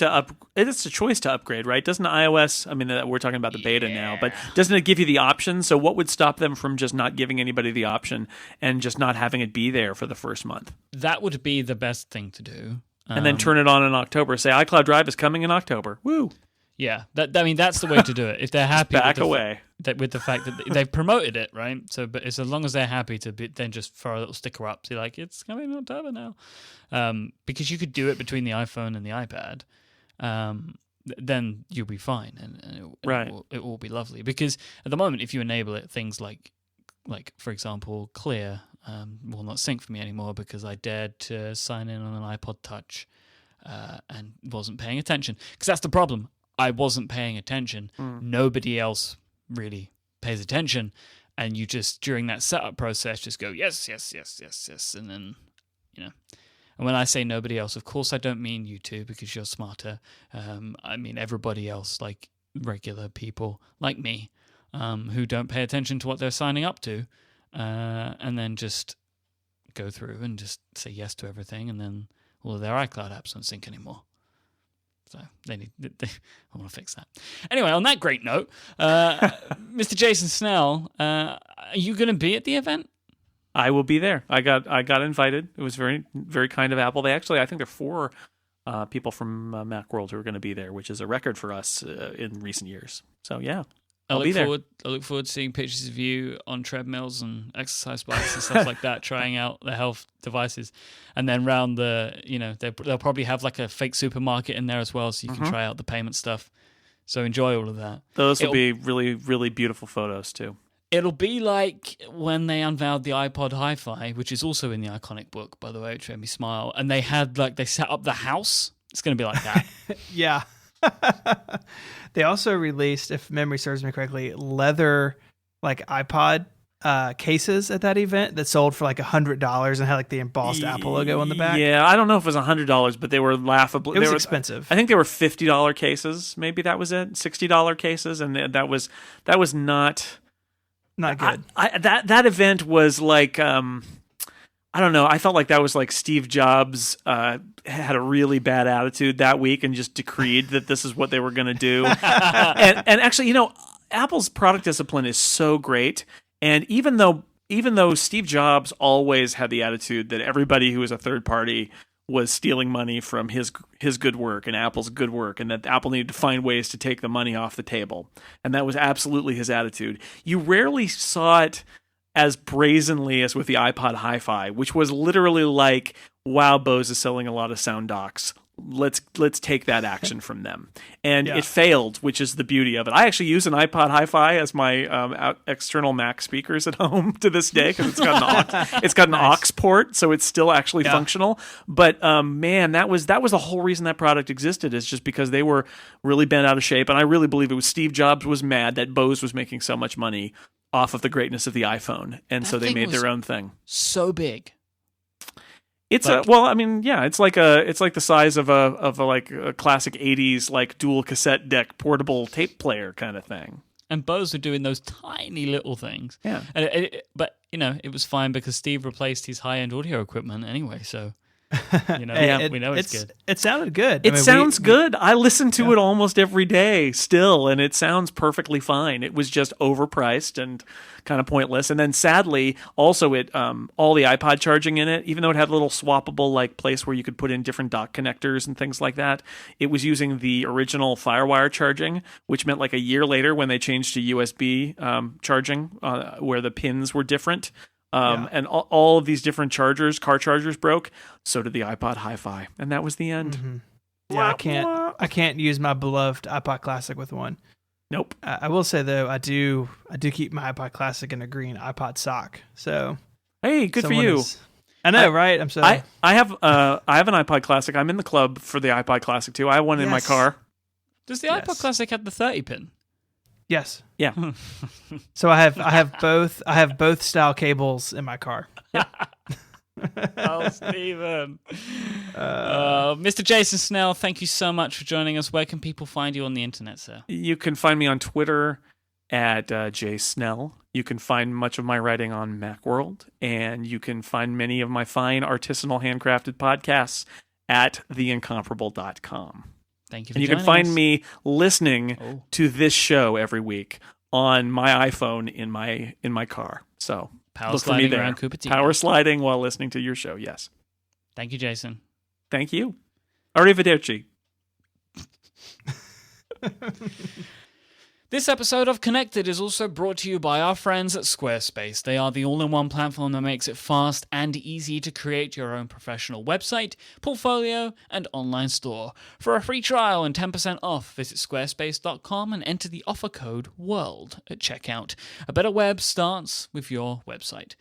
it's a choice to upgrade, right? Doesn't iOS? I mean, we're talking about the beta now, but doesn't it give you the option? So, what would stop them from just not giving anybody the option and just not having it be there for the first month? That would be the best thing to do, and then turn it on in October. Say iCloud Drive is coming in October. Woo! Yeah, that's the way to do it. If they're happy, with the fact that they've promoted it, right? So, but it's as long as they're happy to then just throw a little sticker up, say it's coming in October now, because you could do it between the iPhone and the iPad, then you'll be fine, and it will be lovely. Because at the moment, if you enable it, things like for example, Clear will not sync for me anymore because I dared to sign in on an iPod Touch and wasn't paying attention. Because that's the problem. I wasn't paying attention. Nobody else really pays attention. And you just, during that setup process, just go, yes. And then, And when I say nobody else, of course, I don't mean you two because you're smarter. I mean everybody else, like regular people like me, who don't pay attention to what they're signing up to. And then just go through and just say yes to everything. And then all of their iCloud apps don't sync anymore. So I want to fix that. Anyway, on that great note, Mr. Jason Snell, are you going to be at the event? I will be there. I got invited. It was very, very kind of Apple. I think there are 4 people from Macworld who are going to be there, which is a record for us in recent years. So yeah, I'll be there. I look forward to seeing pictures of you on treadmills and exercise bikes and stuff like that, trying out the health devices. And then round they'll probably have like a fake supermarket in there as well, so you can try out the payment stuff. So enjoy all of that. Those will be really, really beautiful photos too. It'll be like when they unveiled the iPod Hi-Fi, which is also in the iconic book, by the way, which made me smile. And they set up the house. It's going to be like that. Yeah. They also released, if memory serves me correctly, leather iPod cases at that event that sold for $100 and had the embossed Apple logo on the back. Yeah, I don't know if it was $100, but they were laughable. It was expensive. I think they were $50 cases. Maybe that was it. $60 cases, and that was not good. That event was I don't know. I felt like that was Steve Jobs had a really bad attitude that week and just decreed that this is what they were going to do. and actually, Apple's product discipline is so great. And even though Steve Jobs always had the attitude that everybody who was a third party was stealing money from his good work and Apple's good work, and that Apple needed to find ways to take the money off the table, and that was absolutely his attitude, you rarely saw it as brazenly as with the iPod Hi-Fi, which was literally wow, Bose is selling a lot of sound docks. let's take that action from them. And Yeah. it failed, which is the beauty of it. I actually use an iPod Hi-Fi as my external Mac speakers at home to this day because it's got an aux port, so it's still actually functional. But man, that was the whole reason that product existed, is just because they were really bent out of shape. And I really believe it was Steve Jobs was mad that Bose was making so much money off of the greatness of the iPhone, and so they made their own thing. So big. It's it's like the size of a classic 80s like dual cassette deck portable tape player kind of thing. And Bose were doing those tiny little things. Yeah. But it was fine because Steve replaced his high-end audio equipment anyway, so we know it's good. It sounded good. It sounds good. I listen to it almost every day still, and it sounds perfectly fine. It was just overpriced and kind of pointless. And then sadly, also it all the iPod charging in it, even though it had a little swappable like place where you could put in different dock connectors and things like that, it was using the original FireWire charging, which meant like a year later when they changed to USB charging, where the pins were different. And all of these different car chargers broke. So did the iPod Hi-Fi, and that was the end. Mm-hmm. Yeah, I can't use my beloved iPod Classic with one. Nope. I will say though, I do keep my iPod Classic in a green iPod sock. So hey, good for you. I know, right? I'm sorry. I have an iPod Classic. I'm in the club for the iPod Classic too. I have one in my car. Does the iPod Classic have the 30 pin? Yes. Yeah. So I have both style cables in my car. Oh, Stephen. Mr. Jason Snell, thank you so much for joining us. Where can people find you on the internet, sir? You can find me on Twitter at jsnell. You can find much of my writing on Macworld, and you can find many of my fine artisanal handcrafted podcasts at theincomparable.com. Thank you for And you can find me listening to this show every week on my iPhone in my car. So Power look for me there. Around Cupertino. Power sliding while listening to your show. Yes. Thank you, Jason. Thank you. Arrivederci. This episode of Connected is also brought to you by our friends at Squarespace. They are the all-in-one platform that makes it fast and easy to create your own professional website, portfolio, and online store. For a free trial and 10% off, visit squarespace.com and enter the offer code WORLD at checkout. A better web starts with your website.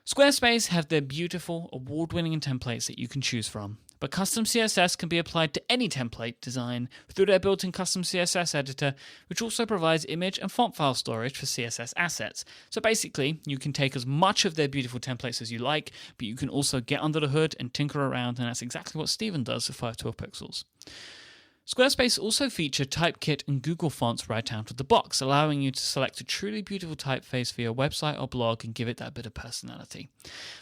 Squarespace have their beautiful, award-winning templates that you can choose from. But custom CSS can be applied to any template design through their built-in custom CSS editor, which also provides image and font file storage for CSS assets. So basically, you can take as much of their beautiful templates as you like, but you can also get under the hood and tinker around, and that's exactly what Stephen does with 512 pixels. Squarespace also feature Typekit and Google Fonts right out of the box, allowing you to select a truly beautiful typeface for your website or blog and give it that bit of personality.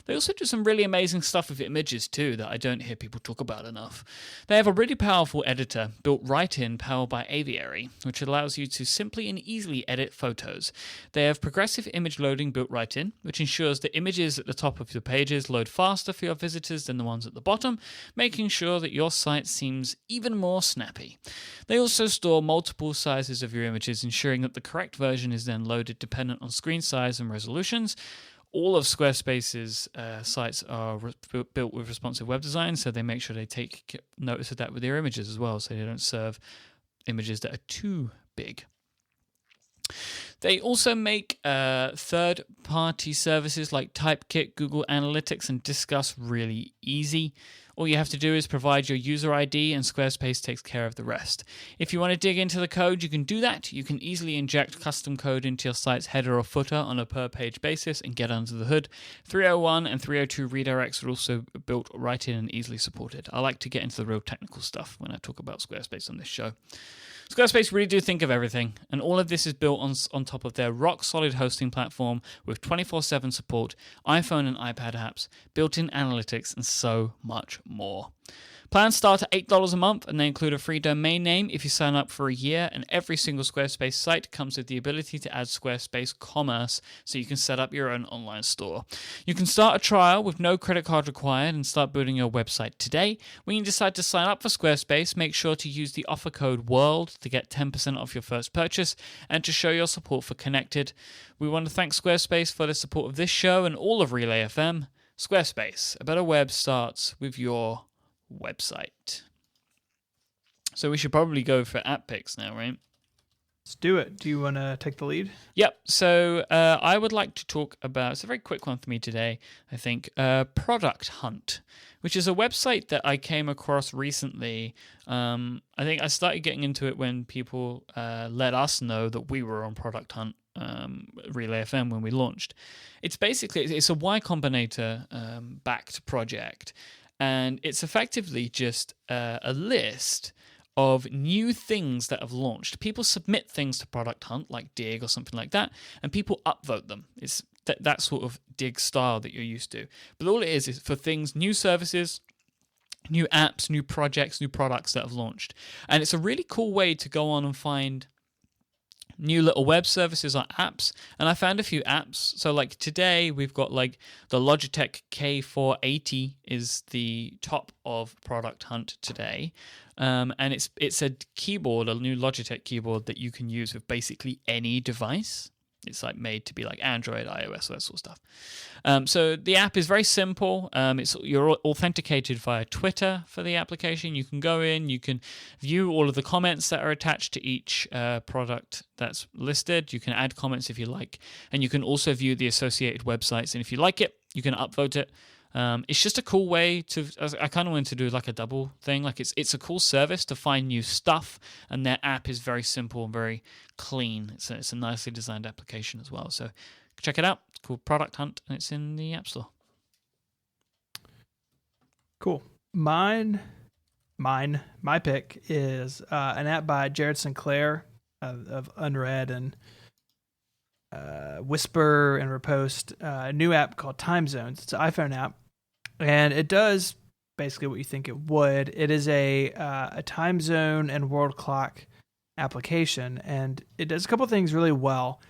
They also do some really amazing stuff with images too that I don't hear people talk about enough. They have a really powerful editor built right in, powered by Aviary, which allows you to simply and easily edit photos. They have progressive image loading built right in, which ensures the images at the top of your pages load faster for your visitors than the ones at the bottom, making sure that your site seems even more snappy. They also store multiple sizes of your images, ensuring that the correct version is then loaded dependent on screen size and resolutions. All of Squarespace's sites are built with responsive web design, so they make sure they take notice of that with their images as well, so they don't serve images that are too big. They also make third-party services like Typekit, Google Analytics, and Disqus really easy. All you have to do is provide your user ID, and Squarespace takes care of the rest. If you want to dig into the code, you can do that. You can easily inject custom code into your site's header or footer on a per-page basis and get under the hood. 301 and 302 redirects are also built right in and easily supported. I like to get into the real technical stuff when I talk about Squarespace on this show. Squarespace really do think of everything, and all of this is built on top of their rock-solid hosting platform with 24/7 support, iPhone and iPad apps, built-in analytics, and so much more. Plans start at $8 a month, and they include a free domain name if you sign up for a year, and every single Squarespace site comes with the ability to add Squarespace Commerce, so you can set up your own online store. You can start a trial with no credit card required and start building your website today. When you decide to sign up for Squarespace, make sure to use the offer code WORLD to get 10% off your first purchase and to show your support for Connected. We want to thank Squarespace for the support of this show and all of Relay FM. Squarespace, a better web starts with your website. So we should probably go for app picks now, right? Let's do it. Do you want to take the lead? Yep. So I would like to talk about, it's a very quick one for me today, I think, Product Hunt, which is a website that I came across recently. I think I started getting into it when people let us know that we were on Product Hunt, Relay FM, when we launched. It's basically, it's a Y Combinator backed project, and it's effectively just a list of new things that have launched. People submit things to Product Hunt, like Dig or something like that, and people upvote them. It's that sort of Dig style that you're used to. But all it is for things, new services, new apps, new projects, new products that have launched. And it's a really cool way to go on and find new little web services or apps. And I found a few apps. So like today we've got like the Logitech K480 is the top of Product Hunt today. And it's a keyboard, a new Logitech keyboard that you can use with basically any device. It's like made to be like Android, iOS, that sort of stuff. So the app is very simple. You're authenticated via Twitter for the application. You can go in, you can view all of the comments that are attached to each product that's listed. You can add comments if you like, and you can also view the associated websites. And if you like it, you can upvote it. It's just a cool way to. I kind of wanted to do like a double thing. Like it's a cool service to find new stuff, and their app is very simple and very clean. It's a nicely designed application as well. So check it out. It's called Product Hunt, and it's in the App Store. Cool. My pick is an app by Jared Sinclair of Unread and Whisper and Repost. A new app called Time Zones. It's an iPhone app, and it does basically what you think it would. It is a time zone and world clock application, and it does a couple things really well.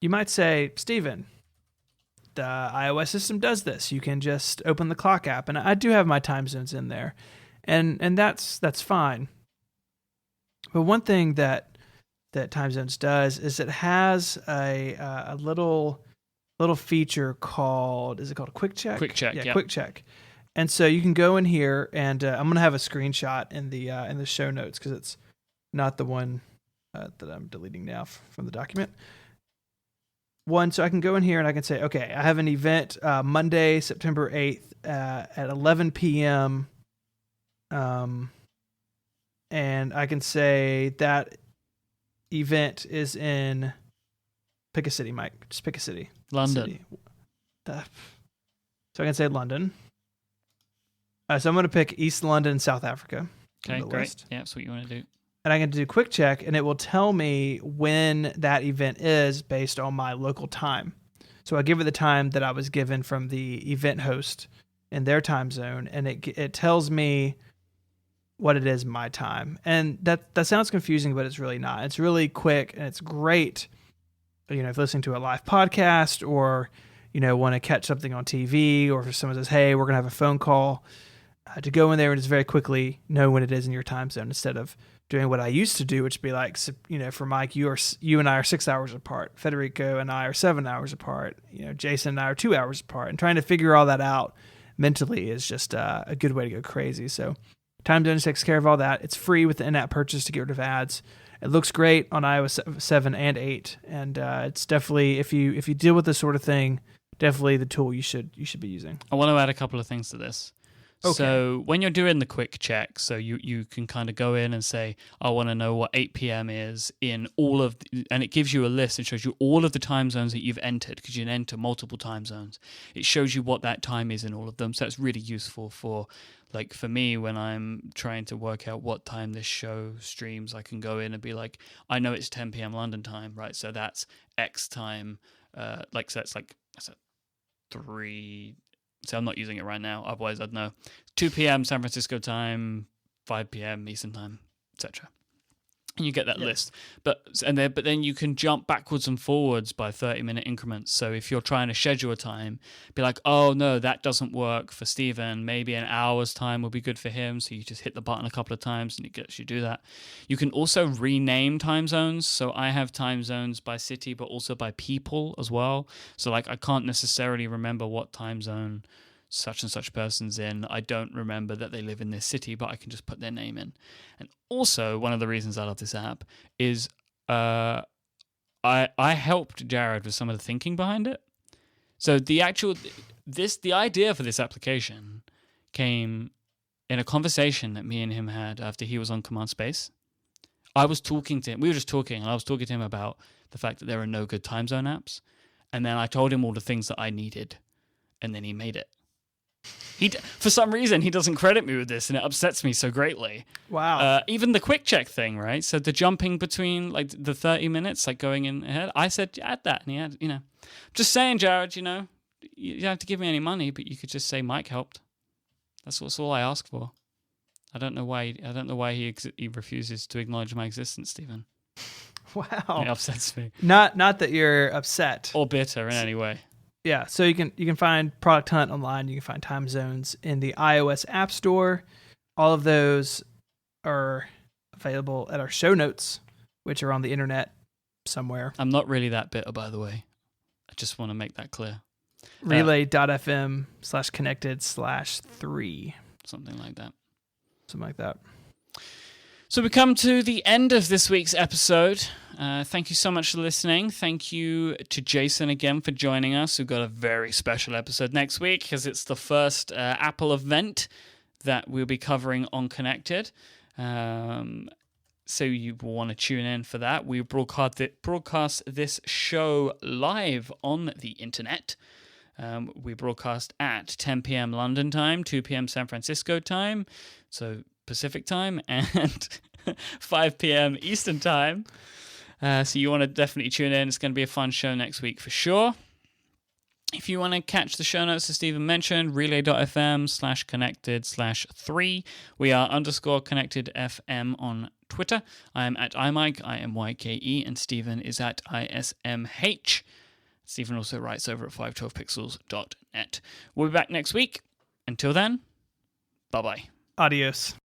You might say, Stephen, the iOS system does this. You can just open the clock app, and I do have my time zones in there, and that's fine. But one thing that Time Zones does is it has a little feature called, is it called a Quick Check? Quick Check, yeah. Quick Check. And so you can go in here, and I'm going to have a screenshot in the show notes because it's not the one that I'm deleting now from the document. So I can go in here and I can say, okay, I have an event Monday, September 8th at 11 p.m. And I can say that event is in, pick a city, Mike. Just pick a city. London. City. So I can say London. So I'm going to pick East London, South Africa. Okay, great. Yeah, that's what you want to do. And I can do Quick Check, and it will tell me when that event is based on my local time. So I give it the time that I was given from the event host in their time zone, and it tells me what it is my time. And that sounds confusing, but it's really not. It's really quick, and it's great. If you're listening to a live podcast, or want to catch something on TV, or if someone says, "Hey, we're gonna have a phone call," to go in there and just very quickly know when it is in your time zone, instead of doing what I used to do, which would be like, for Mike, you and I are 6 hours apart. Federico and I are 7 hours apart. Jason and I are 2 hours apart. And trying to figure all that out mentally is just a good way to go crazy. So Time Zone takes care of all that. It's free with the in-app purchase to get rid of ads. It looks great on iOS 7 and 8, and it's definitely, if you deal with this sort of thing, definitely the tool you should be using. I want to add a couple of things to this. Okay. So when you're doing the quick check, so you can kind of go in and say, I want to know what 8 p.m. is in all of, and it gives you a list and shows you all of the time zones that you've entered, because you can enter multiple time zones. It shows you what that time is in all of them. So it's really useful for me, when I'm trying to work out what time this show streams, I can go in and be like, I know it's 10 p.m. London time, right? So that's X time. So that's a 3. So I'm not using it right now. Otherwise, I'd know. 2 p.m. San Francisco time, 5 p.m. Eastern time, etc. And you get that list. But then you can jump backwards and forwards by 30-minute increments. So if you're trying to schedule a time, be like, oh, no, that doesn't work for Stephen. Maybe an hour's time will be good for him. So you just hit the button a couple of times and it gets you to do that. You can also rename time zones. So I have time zones by city, but also by people as well. So I can't necessarily remember what time zone such and such person's in. I don't remember that they live in this city, but I can just put their name in. And also, one of the reasons I love this app is I helped Jared with some of the thinking behind it. So the idea for this application came in a conversation that me and him had after he was on Command Space. I was talking to him. We were just talking, and I was talking to him about the fact that there are no good time zone apps. And then I told him all the things that I needed, and then he made it. For some reason, he doesn't credit me with this, and it upsets me so greatly. Wow. Even the quick check thing, right? So the jumping between like the 30 minutes, like going in ahead, I said, add that. And he had, just saying, Jared, you don't have to give me any money, but you could just say Myke helped. That's all I ask for. I don't know why he refuses to acknowledge my existence, Stephen. Wow. It upsets me. Not that you're upset. Or bitter in any way. Yeah, so you can find Product Hunt online. You can find time zones in the iOS App Store. All of those are available at our show notes, which are on the internet somewhere. I'm not really that bitter, by the way. I just want to make that clear. Relay.fm/connected/3. Something like that. Something like that. So we come to the end of this week's episode. Thank you so much for listening. Thank you to Jason again for joining us. We've got a very special episode next week because it's the first Apple event that we'll be covering on Connected. So you will want to tune in for that. We broadcast this show live on the internet. We broadcast at 10 p.m. London time, 2 p.m. San Francisco time, so Pacific time, and 5 p.m. Eastern time. So you want to definitely tune in. It's going to be a fun show next week for sure. If you want to catch the show notes, as Stephen mentioned, relay.fm/connected/3. We are _connectedfm on Twitter. I am at iMyke, IMYKE, and Stephen is at ISMH. Stephen also writes over at 512pixels.net. We'll be back next week. Until then, bye-bye. Adios.